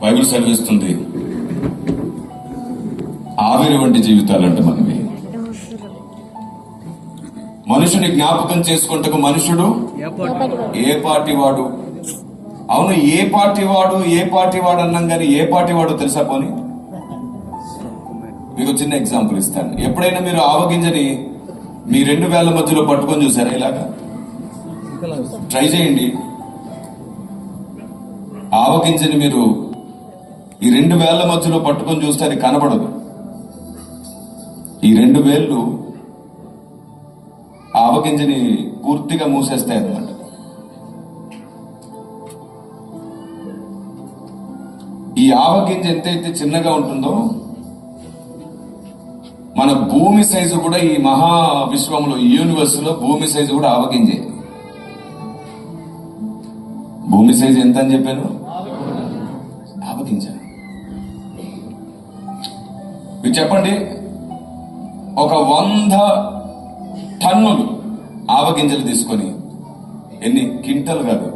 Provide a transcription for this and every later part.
Bible సెలవిస్తుంది, ఆవిరి వంటి జీవితాలంట మనవి. మనుషుని జ్ఞాపకం చేసుకుంటకు మనుషుడు ఏ పార్టీ వాడు. అవును, ఏ పార్టీ వాడు అన్నాం కానీ ఏ పార్టీ వాడు తెలుసా? పోనీ మీకు చిన్న ఎగ్జాంపుల్ ఇస్తాను. ఎప్పుడైనా మీరు ఆవగింజని మీ 2 వేళ్ల మధ్యలో పట్టుకొని చూసారా? ఇలాగా ట్రై చేయండి. ఆవగింజని మీరు ఈ 2 వేళ్ల మధ్యలో పట్టుకొని చూస్తే అది కనబడదు. ఈ 2 వేళ్ళు ఆవగింజని పూర్తిగా మూసేస్తాయి అన్నమాట. ఈ ఆవగింజ ఎంతైతే చిన్నగా ఉంటుందో మన భూమి సైజు కూడా, ఈ మహా విశ్వంలో, ఈ యూనివర్స్ లో భూమి సైజు కూడా ఆవగింజే. భూమి సైజు ఎంత అని చెప్పాను? ఆవగింజ. మీరు చెప్పండి, ఒక 100 టన్నులు ఆవగింజలు తీసుకొని, ఎన్ని క్వింటల్ కాదు,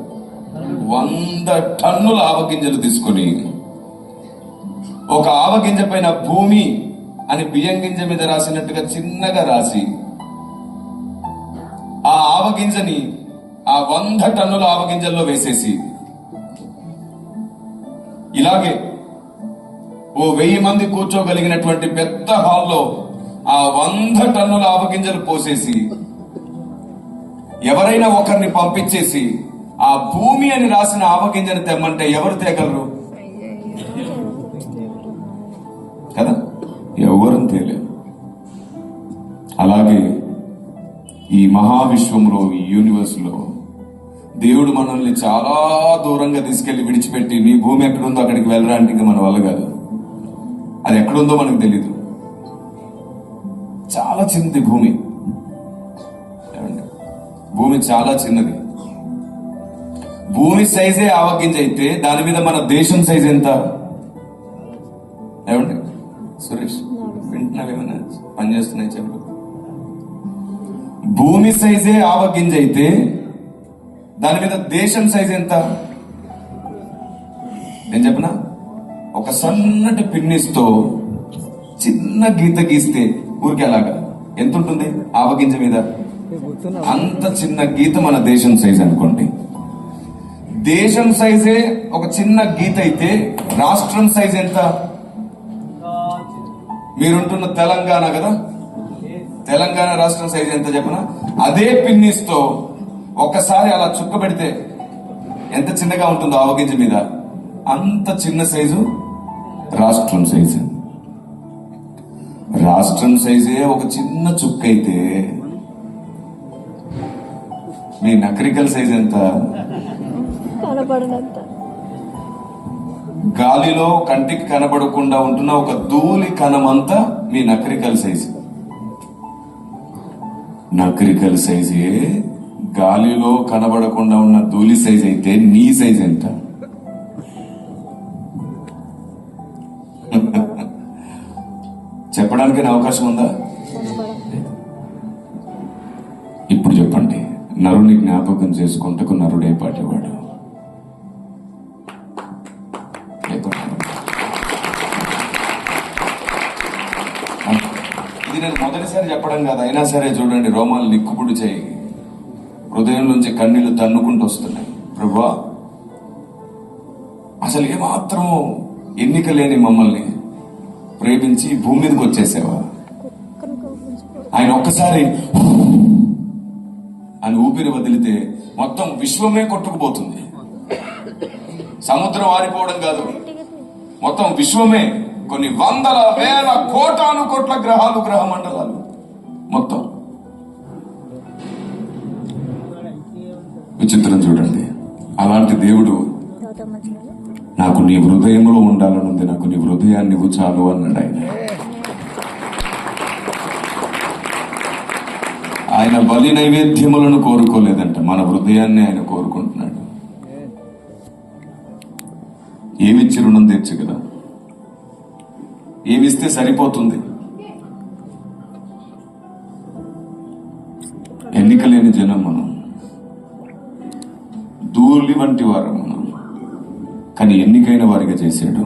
100 టన్నుల ఆవగింజలు తీసుకొని ఒక ఆవగింజ పైన భూమి అని బియ్యం గింజ మీద రాసినట్టుగా చిన్నగా రాసి ఆ ఆవగింజని ఆ 100 టన్నుల ఆవగింజల్లో వేసేసి, ఇలాగే ఓ 1000 మంది కూర్చోగలిగినటువంటి పెద్ద హాల్లో ఆ 100 టన్నుల ఆవగింజలు పోసేసి ఎవరైనా ఒకరిని పంపించేసి ఆ భూమి అని రాసిన ఆవగింజను తెమ్మంటే ఎవరు తేగలరు కదా? ఎవరు తేలేరు. అలాగే ఈ మహావిశ్వంలో, ఈ యూనివర్స్ లో దేవుడు మనల్ని చాలా దూరంగా తీసుకెళ్లి విడిచిపెట్టి, నీ భూమి ఎక్కడుందో అక్కడికి వెళ్ళరా అంటే ఇంకా మన వల్ల కాదు. అది ఎక్కడుందో మనకు తెలీదు. చాలా చిన్నది భూమి. భూమి చాలా చిన్నది. భూమి సైజే ఆవగింజ అయితే దాని మీద మన దేశం సైజ్ ఎంత? ఏమండి సురేష్, వింటున్నావేమన్నా? పనిచేస్తున్నాయి చెప్పు. భూమి సైజే ఆవగింజ అయితే దాని మీద దేశం సైజ్ ఎంత? నేను చెప్పనా? ఒక సన్నటి పిన్నిస్తో చిన్న గీత గీస్తే ఊరికే అలాగా ఎంత ఉంటుంది ఆవగింజ మీద? అంత చిన్న గీత మన దేశం సైజ్ అనుకోండి. దేశం సైజే ఒక చిన్న గీత అయితే రాష్ట్రం సైజ్ ఎంత? మీరుంటున్న తెలంగాణ కదా, తెలంగాణ రాష్ట్రం సైజ్ ఎంత చెప్పనా? అదే పిన్నిస్తో ఒక్కసారి అలా చుక్క పెడితే ఎంత చిన్నగా ఉంటుందో ఆవగింజ మీద, అంత చిన్న సైజు రాష్ట్రం సైజు. రాష్ట్రం సైజే ఒక చిన్న చుక్క అయితే మీ నకరికల్ సైజ్ ఎంత? గాలిలో కంటికి కనబడకుండా ఉంటున్న ఒక ధూళి కణమంతా మీ నకరికల్ సైజు. నకరికల్ సైజే గాలిలో కనబడకుండా ఉన్న ధూళి సైజ్ అయితే నీ సైజ్ ఎంత? చెప్పడానికి అవకాశం ఉందా? ఇప్పుడు చెప్పండి, నరుని జ్ఞాపకం చేసుకుంటకు నరుడే పాటేవాడు. ఇది నేను మొదటిసారి చెప్పడం కాదు, అయినా సరే చూడండి, రోమాలు నిక్కుపుడు చేయి, హృదయం నుంచి కన్నీళ్లు తన్నుకుంటూ వస్తున్నాయి. ప్రభువా, అసలు ఏమాత్రం ఎన్నిక లేని మమ్మల్ని ప్రేమించి భూమి మీదకి వచ్చేసావా? ఆయన ఒక్కసారి అని ఊపిరి వదిలితే మొత్తం విశ్వమే కొట్టుకుపోతుంది. సముద్రం ఆరిపోవడం కాదు, మొత్తం విశ్వమే, కొన్ని వందల వేల కోటాను కోట్ల గ్రహాలు, గ్రహ మండలాలు మొత్తం. విచిత్రం చూడండి. అలాంటి దేవుడు నాకు నీ హృదయంలో ఉండాలనుంది, నాకు నీ హృదయాన్ని నువ్వు చాలు అన్నాడు ఆయన. ఆయన బలి నైవేద్యములను కోరుకోలేదంట, మన హృదయాన్ని ఆయన కోరుకుంటున్నాడు. ఏమిచ్చి రుణం తీర్చు కదా, ఏమిస్తే సరిపోతుంది? ఎన్నిక లేని జనం మనం, ధూళి వంటి వారు మనం, కానీ ఎన్నికైన వారిగా చేశాడు.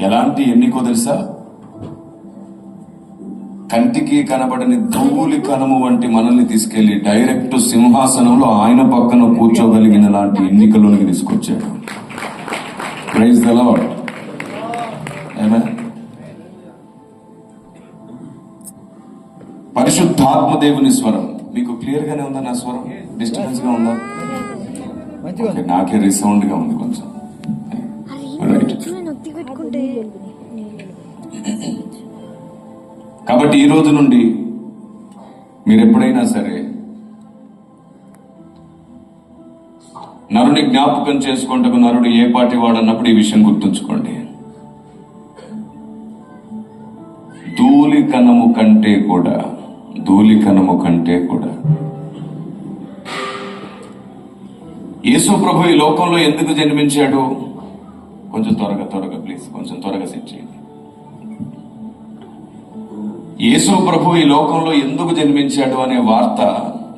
ఎలాంటి ఎన్నికో తెలుసా? కంటికి కనబడని ధూళి కణము వంటి మనల్ని తీసుకెళ్లి డైరెక్ట్ సింహాసనంలో ఆయన పక్కన కూర్చోగలిగిన లాంటి ఎన్నికలోనికి తీసుకొచ్చాడు. Praise the lord. ఆమేన్. పరిశుద్ధాత్మ దేవుని స్వరం మీకు క్లియర్ గానే ఉందా? నా స్వరం డిస్టర్బెన్స్ గా ఉందా? ఓకే, నాకే రిసౌండ్ గా ఉంది కొంచెం. రైట్. కాబట్టి ఈ రోజు నుండి మీరు ఎప్పుడైనా సరే నరుని జ్ఞాపకం చేసుకుంటకు నరుడు ఏ పాటి వాడన్నప్పుడు ఈ విషయం గుర్తుంచుకోండి. ధూళి కణము కంటే కూడా యేసు ప్రభు ఈ లోకంలో ఎందుకు జన్మించాడు? కొంచెం త్వరగా ప్లీజ్, కొంచెం త్వరగా సెట్ చేయండి. యేసు ప్రభు ఈ లోకంలో ఎందుకు జన్మించాడు అనే వార్త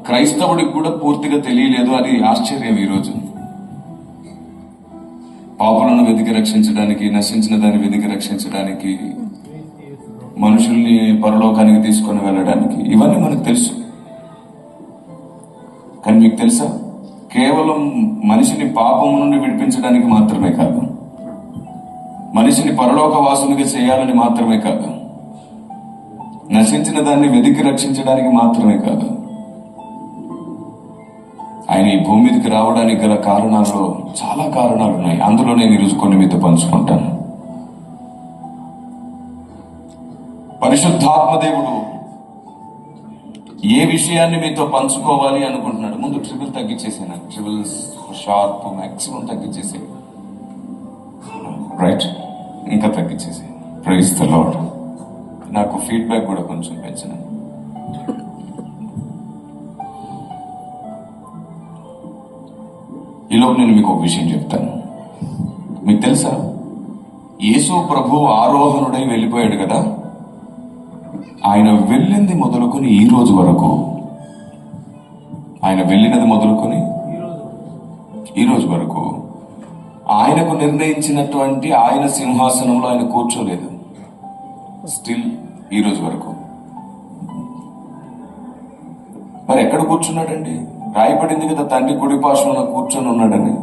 క్రైస్తవుడికి కూడా పూర్తిగా తెలియలేదు. అది ఆశ్చర్యం. ఈరోజు పాపులను వెతికి రక్షించడానికి, నశించిన దాన్ని వెతికి రక్షించడానికి, మనుషుల్ని పరలోకానికి తీసుకొని వెళ్ళడానికి, ఇవన్నీ మనకు తెలుసు. కానీ మీకు తెలుసా, కేవలం మనిషిని పాపం నుండి విడిపించడానికి మాత్రమే కాదు, మనిషిని పరలోక వాసునిగా చేయాలని మాత్రమే కాదు, నశించిన దాన్ని వెతికి రక్షించడానికి మాత్రమే కాదు, ఆయన ఈ భూమి మీదకి రావడానికి గల కారణాల్లో చాలా కారణాలు ఉన్నాయి. అందులో నేను ఈరోజు కొన్ని మీతో పంచుకుంటాను. పరిశుద్ధాత్మ దేవుడు ఏ విషయాన్ని మీతో పంచుకోవాలి అనుకుంటున్నాడు? ముందు ట్రిబుల్ తగ్గించేసాను, ట్రిబుల్ షార్ప్ మాక్సిమం తగ్గించేసే, రైట్, ఇంకా తగ్గించేసే. Praise the Lord. నాకు ఫీడ్బ్యాక్ కూడా కొంచెం పెంచిన. ఈలోపు నేను మీకు ఒక విషయం చెప్తాను. మీకు తెలుసా, యేసు ప్రభు ఆరోహణుడై వెళ్ళిపోయాడు కదా, ఆయన వెళ్ళింది మొదలుకొని ఈ రోజు వరకు, ఆయన వెళ్ళినది మొదలుకొని ఈ రోజు వరకు ఆయనకు నిర్ణయించినటువంటి ఆయన సింహాసనంలో ఆయన కూర్చోలేదు. స్టిల్ ఈ రోజు వరకు. మరి ఎక్కడ కూర్చున్నాడండి? రాయపడింది కదా, తండ్రి కుడి పార్శ్వంలో కూర్చొని ఉన్నాడని.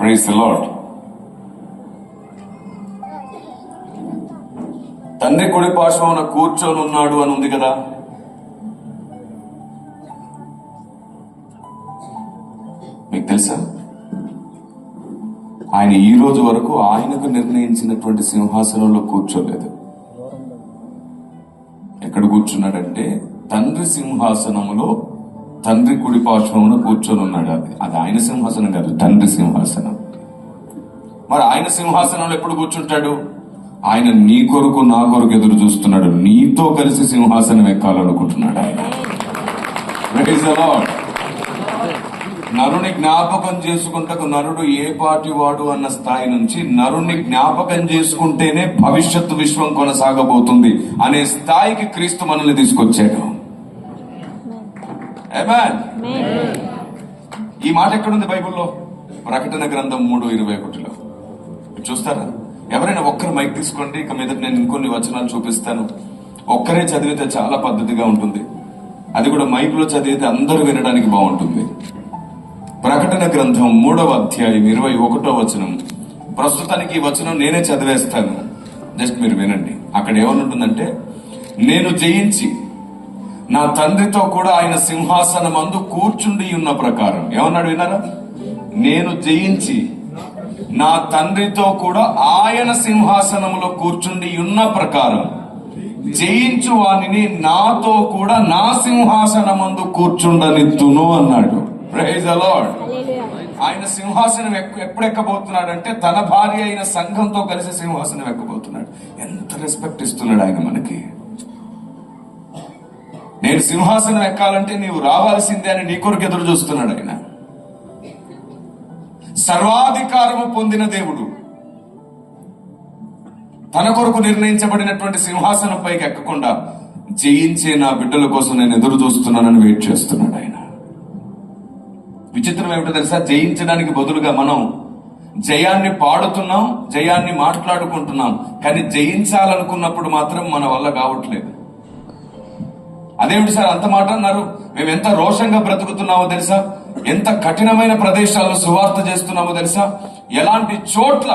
Praise the lord. తండ్రి కుడి పార్శ్వమున కూర్చొని ఉన్నాడు అని ఉంది కదా. మీకు తెలుసా, ఆయన ఈ రోజు వరకు ఆయనకు నిర్ణయించినటువంటి సింహాసనంలో కూర్చోలేదు. ఎక్కడ కూర్చున్నాడంటే తండ్రి సింహాసనములో, తండ్రి కుడి పార్శ్వమున కూర్చొని ఉన్నాడు. అది ఆయన సింహాసనం కాదు, తండ్రి సింహాసనం. మరి ఆయన సింహాసనంలో ఎప్పుడు కూర్చుంటాడు? ఆయన నీ కొరకు నా కొరకు ఎదురు చూస్తున్నాడు. నీతో కలిసి సింహాసనం ఎక్కాలనుకుంటున్నాడు ఆయన. Praise the lord. నరుని జ్ఞాపకం చేసుకుంటకు నరుడు ఏ పాటి వాడు అన్న స్థాయి నుంచి నరుని జ్ఞాపకం చేసుకుంటేనే భవిష్యత్తు విశ్వం కొనసాగబోతుంది అనే స్థాయికి క్రీస్తు మనల్ని తీసుకొచ్చాడు. ఆమేన్. ఈ మాట ఎక్కడుంది బైబిల్లో? ప్రకటన గ్రంథం 3:21 చూస్తారా? ఎవరైనా ఒక్కరు మైక్ తీసుకోండి. ఇక మీద నేను ఇంకొన్ని వచనాలు చూపిస్తాను. ఒక్కరే చదివితే చాలా పద్ధతిగా ఉంటుంది. అది కూడా మైక్ లో చదివితే అందరూ వినడానికి బాగుంటుంది. ప్రకటన గ్రంథం 3వ అధ్యాయం 21వ వచనం. ప్రస్తుతానికి ఈ వచనం నేనే చదివేస్తాను, జస్ట్ మీరు వినండి. అక్కడ ఏమనుంటుందంటే, నేను జయించి నా తండ్రితో కూడా ఆయన సింహాసనమందు కూర్చుండి ఉన్న ప్రకారం. ఏమన్నాడు విన్నారా? నేను జయించి నా తండ్రితో కూడా ఆయన సింహాసనంలో కూర్చుండి ఉన్న ప్రకారం జయించు వానిని నాతో కూడా నా సింహాసనమందు కూర్చుండనిత్తును అన్నాడు. Praise the Lord. ఆయన సింహాసనం ఎప్పుడు ఎక్కబోతున్నాడంటే తన భార్య అయిన సంఘంతో కలిసి సింహాసనం ఎక్కబోతున్నాడు. ఎంత రెస్పెక్ట్ ఇస్తున్నాడు ఆయన మనకి. నేను సింహాసనం ఎక్కాలంటే నీవు రావాల్సిందే అని నీ కొరకు ఎదురు చూస్తున్నాడు ఆయన. సర్వాధికారము పొందిన దేవుడు తన కొరకు నిర్ణయించబడినటువంటి సింహాసనం పైకి ఎక్కకుండా జయించే నా బిడ్డల కోసం నేను ఎదురు చూస్తున్నానని వెయిట్ చేస్తున్నాడు ఆయన. విచిత్రం ఏమిటో తెలుసా? జయించడానికి బదులుగా మనం జయాన్ని పాడుతున్నాం, జయాన్ని మాట్లాడుకుంటున్నాం, కానీ జయించాలనుకున్నప్పుడు మాత్రం మన వల్ల కావట్లేదు. అదేమిటి సార్ అంత మాట అన్నారు? మేము ఎంత రోషంగా బ్రతుకుతున్నామో తెలుసా? ఎంత కఠినమైన ప్రదేశాల్లో సువార్త చేస్తున్నామో తెలుసా? ఎలాంటి చోట్ల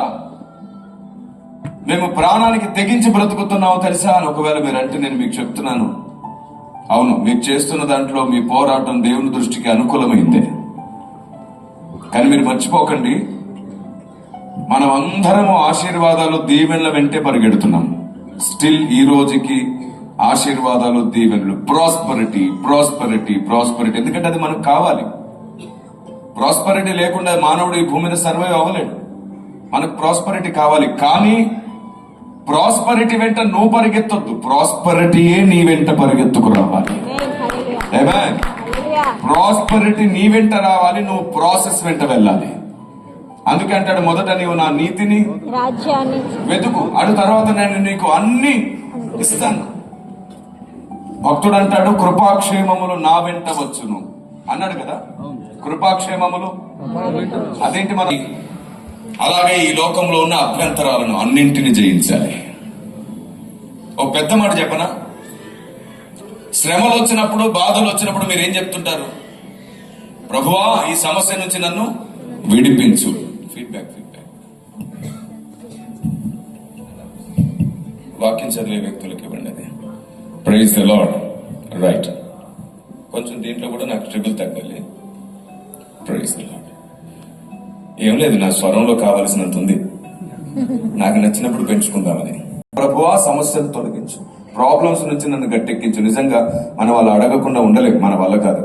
మేము ప్రాణానికి తెగించి బ్రతుకుతున్నామో తెలుసా అని ఒకవేళ మీరు అంటే నేను మీకు చెప్తున్నాను, అవును, మీరు చేస్తున్న దాంట్లో మీ పోరాటం దేవుని దృష్టికి అనుకూలమైందే. కానీ మీరు మర్చిపోకండి, మనం అందరము ఆశీర్వాదాలు దీవెనల వెంటే పరిగెడుతున్నాం. స్టిల్ ఈ రోజుకి ఆశీర్వాదాలు దీవెనలు, ప్రాస్పరిటీ ప్రాస్పరిటీ ప్రాస్పరిటీ, ఎందుకంటే అది మనకు కావాలి. ప్రాస్పరిటీ లేకుండా మానవుడు ఈ భూమి మీద సర్వైవ్ అవ్వలేడు. మనకు ప్రాస్పరిటీ కావాలి, కానీ ప్రాస్పరిటీ వెంట నువ్వు పరిగెత్తొద్దు, ప్రాస్పరిటీయే నీ వెంట పరిగెత్తుకు రావాలి. ప్రాస్పరిటీ నీ వెంట రావాలి, నువ్వు ప్రాసెస్ వెంట వెళ్ళాలి. అందుకే అంటాడు, మొదట నీవు నా నీతిని రాజ్యాన్ని వెతుకు, అటు తర్వాత నేను నీకు అన్ని ఇస్తాను. భక్తుడు అంటాడు, కృపాక్షేమములు నా వెంట వచ్చును అన్నాడు కదా. కృపాక్షేమములు అదేంటి? మన అలాగే ఈ లోకంలో ఉన్న అభ్యంతరాలను అన్నింటినీ జయించాలి. ఓ పెద్ద మాట చెప్పనా? శ్రమలు వచ్చినప్పుడు, బాధలు వచ్చినప్పుడు మీరేం చెప్తుంటారు? ప్రభువా, ఈ సమస్య నుంచి నన్ను విడిపించు. ఫీడ్బ్యాక్ వాక్యం చదివే వ్యక్తులకి ఇవ్వండి. అది ప్రైజ్ ది లార్డ్. రైట్, కొంచెం దీంట్లో కూడా నాకు ట్రిబుల్ తగ్గాలి. Praise the Lord. ఏం లేదు, నా స్వరంలో కావలసినంత ఉంది, నాకు నచ్చినప్పుడు పెంచుకుందామని. ప్రభువా, సమస్యను తొలగించు, ప్రాబ్లమ్స్ నుంచి నన్ను గట్టెక్కించు. నిజంగా మనం వాళ్ళు అడగకుండా ఉండలేము, మన వల్ల కాదు.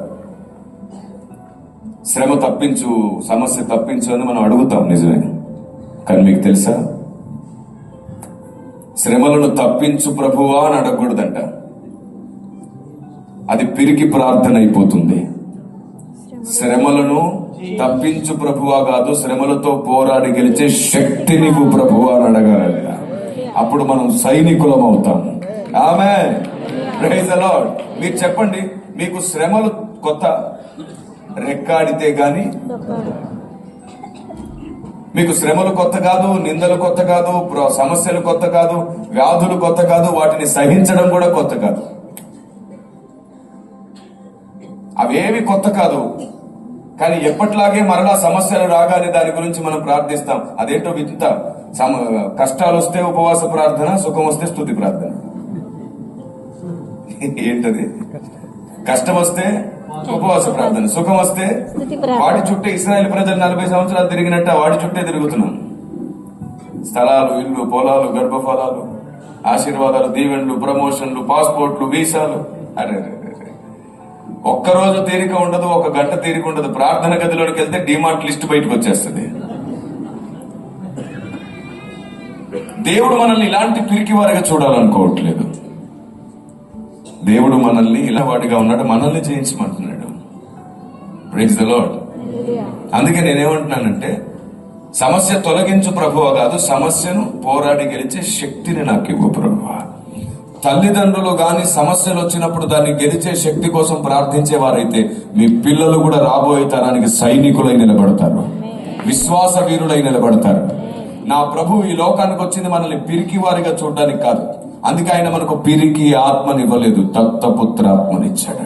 శ్రమ తప్పించు, సమస్య తప్పించు అని మనం అడుగుతాం, నిజమే. కానీ మీకు తెలుసా, శ్రమలను తప్పించు ప్రభువా అని అడగకూడదంట. అది పిరికి ప్రార్థన అయిపోతుంది. శ్రమలను తప్పించు ప్రభువా కాదు, శ్రమలతో పోరాడి గెలిచే శక్తి నీకు ప్రభువా అని అడగాలి. అప్పుడు మనం సైనికులం అవుతాం. ఆమేన్. Praise the Lord. మీరు చెప్పండి, మీకు శ్రమలు కొత్త? రెక్కాడితే గాని మీకు శ్రమలు కొత్త కాదు, నిందలు కొత్త కాదు, సమస్యలు కొత్త కాదు, వ్యాధులు కొత్త కాదు, వాటిని సహించడం కూడా కొత్త కాదు. అవేవి కొత్త కాదు. కానీ ఎప్పట్లాగే మరలా సమస్యలు రాగానే దాని గురించి మనం ప్రార్థిస్తాం. అదేంటో వింత. కష్టాలు వస్తే ఉపవాస ప్రార్థన, సుఖం వస్తే స్తుతి ప్రార్థన. ఏంటది? కష్టం వస్తే ఉపవాస ప్రార్థన, సుఖం వస్తే వాటి చుట్టే ఇశ్రాయేల్ ప్రజలు 40 సంవత్సరాలు తిరిగినట్ట వాటి చుట్టే తిరుగుతున్నాం. స్థలాలు, ఇల్లు, పొలాలు, గర్భఫలాలు, ఆశీర్వాదాలు, దీవెనలు, ప్రమోషన్లు, పాస్పోర్ట్లు, వీసాలు. అరే, ఒక్కరోజు తీరిక ఉండదు, ఒక గంట తీరిక ఉండదు. ప్రార్థన గదిలోకి వెళ్తే డిమార్ట్ లిస్ట్ బయటకు వచ్చేస్తుంది. దేవుడు మనల్ని ఇలాంటి పిరికి వారిగా చూడాలనుకోవట్లేదు. దేవుడు మనల్ని ఇలా వాటిగా ఉన్నాడు, మనల్ని జయించమంటున్నాడు. Praise the lord. అందుకే నేనేమంటున్నానంటే, సమస్య తొలగించు ప్రభువా కాదు, సమస్యను పోరాడి గెలిచే శక్తిని నాకు ఇవ్వు ప్రభువా. తల్లిదండ్రులు గాని సమస్యలు వచ్చినప్పుడు దాన్ని గెలిచే శక్తి కోసం ప్రార్థించే వారైతే మీ పిల్లలు కూడా రాబోయే తరానికి సైనికులై నిలబడతారు, విశ్వాస వీరులై నిలబడతారు. నా ప్రభు ఈ లోకానికి వచ్చింది మనల్ని పిరికి వారిగా చూడడానికి కాదు. అందుకే ఆయన మనకు పిరికి ఆత్మనివ్వలేదు, దత్తపుత్ర ఆత్మనిచ్చాడు.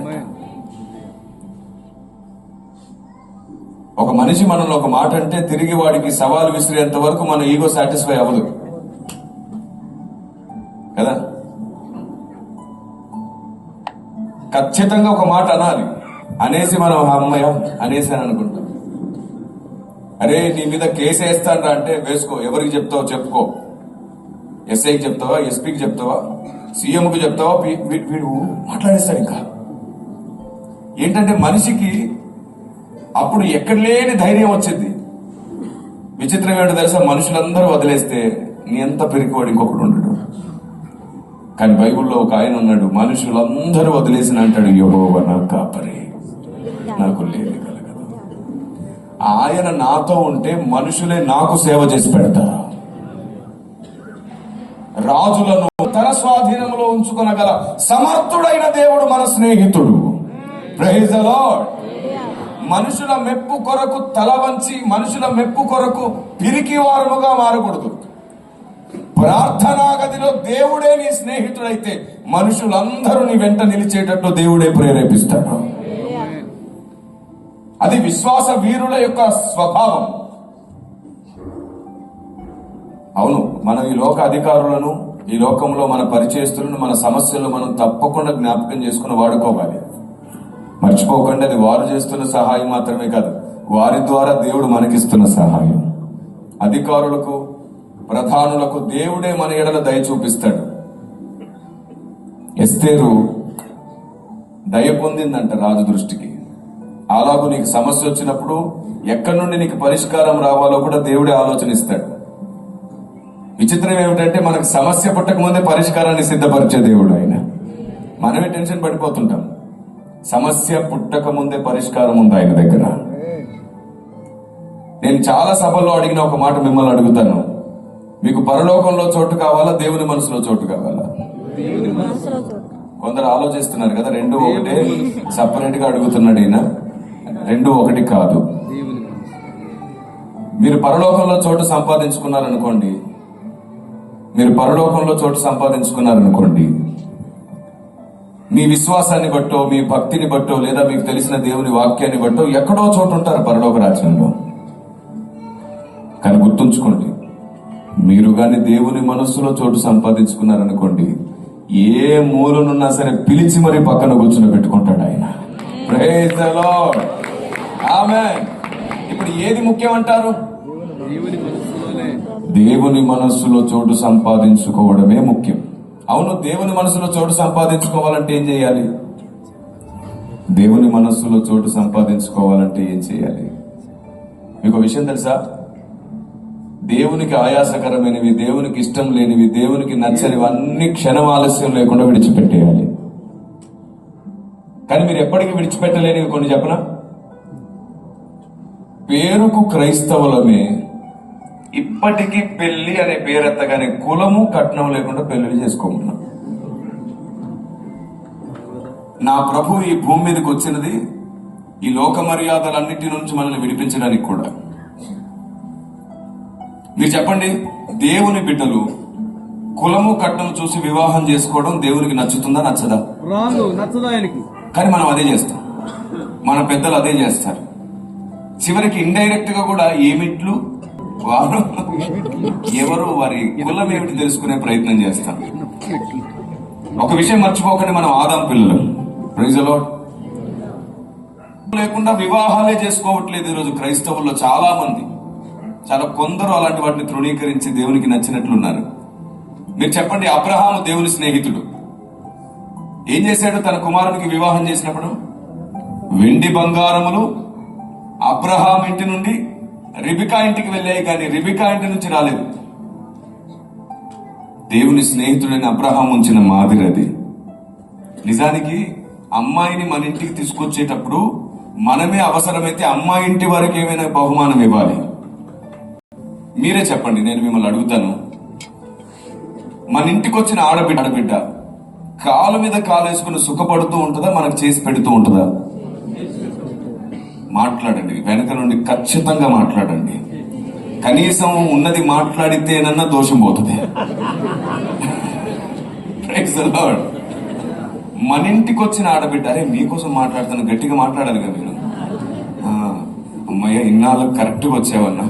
ఒక మనిషి మనల్ని ఒక మాట అంటే తిరిగి వాడికి సవాలు విసిరేంత వరకు మన ఈగో సాటిస్ఫై అవ్వదు కదా. ఖచ్చితంగా ఒక మాట అనాలి, అనేసి మనం అమ్మయ్య అనేసి అని అనుకుంటాం. అరే, నీ మీద కేసు వేస్తాడ్రా అంటే వేసుకో, ఎవరికి చెప్తావో చెప్పుకో. ఎస్ఐకి చెప్తావా, ఎస్పీకి చెప్తావా, సీఎంకి చెప్తావా, వీడు మాట్లాడేస్తాడు. ఇంకా ఏంటంటే మనిషికి అప్పుడు ఎక్కడ లేని ధైర్యం వచ్చింది. విచిత్రం ఏంటో తెలుసా, మనుషులందరూ వదిలేస్తే నీ ఎంత పెరిగివాడు ఇంకొకడు ఉండడు. కానీ బైబుల్లో ఒక ఆయన ఉన్నాడు, మనుషులందరూ వదిలేసిన అంటాడు, యెహోవా నా కాపరి, నాకు లేని కలగదు. ఆయన నాతో ఉంటే మనుషులే నాకు సేవ చేసి పెడతారు. రాజులను తన స్వాధీనంలో ఉంచుకొనగల సమర్థుడైన దేవుడు మన స్నేహితుడు. Praise the Lord. మనుషుల మెప్పు కొరకు తల వంచి మనుషుల మెప్పు కొరకు పిరికి వారముగా మారకూడదు. ప్రార్థనా గదిలో దేవుడే నీ స్నేహితుడైతే మనుషులందరూ నీ వెంట నిలిచేటట్టు దేవుడే ప్రేరేపిస్తాడు. అది విశ్వాస వీరుల యొక్క స్వభావం. అవును, మనం ఈ లోక అధికారులను, ఈ లోకంలో మన పరిచయస్తులను, మన సమస్యలను మనం తప్పకుండా జ్ఞాపకం చేసుకుని వాడుకోవాలి. మర్చిపోకండి, అది వారు చేస్తున్న సహాయం మాత్రమే కాదు, వారి ద్వారా దేవుడు మనకిస్తున్న సహాయం. అధికారులకు, ప్రధానులకు దేవుడే మన ఎడల దయ చూపిస్తాడు. ఎస్తేరు దయ పొందిందంట రాజు దృష్టికి. అలాగూ నీకు సమస్య వచ్చినప్పుడు ఎక్కడి నుండి నీకు పరిష్కారం రావాలో కూడా దేవుడే ఆలోచనిస్తాడు. విచిత్రం ఏమిటంటే మనకు సమస్య పుట్టక ముందే పరిష్కారాన్ని సిద్ధపరిచే దేవుడు ఆయన. మనమే టెన్షన్ పడిపోతుంటాం. సమస్య పుట్టక ముందే పరిష్కారం ఉంది ఆయన దగ్గర. నేను చాలా సభల్లో అడిగిన ఒక మాట మిమ్మల్ని అడుగుతాను, మీకు పరలోకంలో చోటు కావాలా, దేవుని మనసులో చోటు కావాలా? కొందరు ఆలోచిస్తున్నారు కదా, రెండు ఒకటే, సపరేట్ గా అడుగుతున్నాడు ఈయన. రెండు ఒకటి కాదు. మీరు పరలోకంలో చోటు సంపాదించుకున్నారనుకోండి, మీ విశ్వాసాన్ని బట్టో, మీ భక్తిని బట్టో, లేదా మీకు తెలిసిన దేవుని వాక్యాన్ని బట్టో ఎక్కడో చోటు ఉంటారు పరలోక రాజ్యంలో. కానీ గుర్తుంచుకోండి, మీరు గాని దేవుని మనస్సులో చోటు సంపాదించుకున్నారనుకోండి, ఏ మూలనున్నా సరే పిలిచి మరీ పక్కన కూర్చుని పెట్టుకుంటాడు ఆయన. Praise the lord. ఆమేన్. ఇప్పుడు ఏది ముఖ్యం అంటారు? దేవుని మనస్సులో చోటు సంపాదించుకోవడమే ముఖ్యం. అవును, దేవుని మనసులో చోటు సంపాదించుకోవాలంటే ఏం చేయాలి? దేవుని మనస్సులో చోటు సంపాదించుకోవాలంటే ఏం చేయాలి? మీకు విషయం తెలుసా? దేవునికి ఆయాసకరమైనవి, దేవునికి ఇష్టం లేనివి, దేవునికి నచ్చనివి అన్ని క్షణం ఆలస్యం లేకుండా విడిచిపెట్టేయాలి. కానీ మీరు ఎప్పటికీ విడిచిపెట్టలేనివి కొన్ని చెప్పనా? పేరుకు క్రైస్తవులమే, ఇప్పటికీ పెళ్లి అనే పేరెత్తగానే కులము కట్నం లేకుండా పెళ్లి చేసుకోమన్నా. నా ప్రభు ఈ భూమి మీదకి వచ్చినది ఈ లోక మర్యాదలన్నిటి నుంచి మనల్ని విడిపించడానికి కూడా. మీరు చెప్పండి, దేవుని బిడ్డలు కులము కట్నం చూసి వివాహం చేసుకోవడం దేవునికి నచ్చుతుందా, నచ్చదా? నచ్చదా ఆయనకి. కానీ మనం అదే చేస్తాం, మన పెద్దలు అదే చేస్తారు. చివరికి ఇండైరెక్ట్ గా కూడా ఏమిట్లు వారు ఎవరు వారి కులం ఏమిటి తెలుసుకునే ప్రయత్నం చేస్తాం. ఒక విషయం మర్చిపోకండి, మనం ఆదాం పిల్లలు. Praise the Lord. లేకుండా వివాహాలే చేసుకోవట్లేదు ఈరోజు క్రైస్తవుల్లో చాలా మంది. చాలా కొందరు అలాంటి వాటిని తృణీకరించి దేవునికి నచ్చినట్లున్నారు. మీరు చెప్పండి, అబ్రహాము దేవుని స్నేహితుడు. ఏం చేశాడు? తన కుమారునికి వివాహం చేసినప్పుడు వెండి బంగారములు అబ్రహాం ఇంటి నుండి రిబికా ఇంటికి వెళ్ళాయి, కానీ రిబికా ఇంటి నుంచి రాలేదు. దేవుని స్నేహితుడైన అబ్రహాం ఉంచిన మాదిరి అది. నిజానికి అమ్మాయిని మన ఇంటికి తీసుకొచ్చేటప్పుడు మనమే అవసరమైతే అమ్మాయి ఇంటి వారికి ఏమైనా బహుమానం ఇవ్వాలి. మీరే చెప్పండి, నేను మిమ్మల్ని అడుగుతాను. మన ఇంటికి వచ్చిన ఆడబిడ్డ కాలు మీద కాలేసుకుని సుఖపడుతూ ఉంటుందా, మనకు చేసి పెడుతూ ఉంటుందా? మాట్లాడండి, వెనక నుండి ఖచ్చితంగా మాట్లాడండి. కనీసం ఉన్నది మాట్లాడితేనన్నా దోషం పోతుంది. Praise the Lord. మన ఇంటికి వచ్చిన ఆడబిడ్డ, అరే మీకోసం మాట్లాడుతాను, గట్టిగా మాట్లాడాలి కదా మీరు. అమ్మయ్య, ఇన్నాళ్ళకు కరెక్ట్గా వచ్చావన్నా,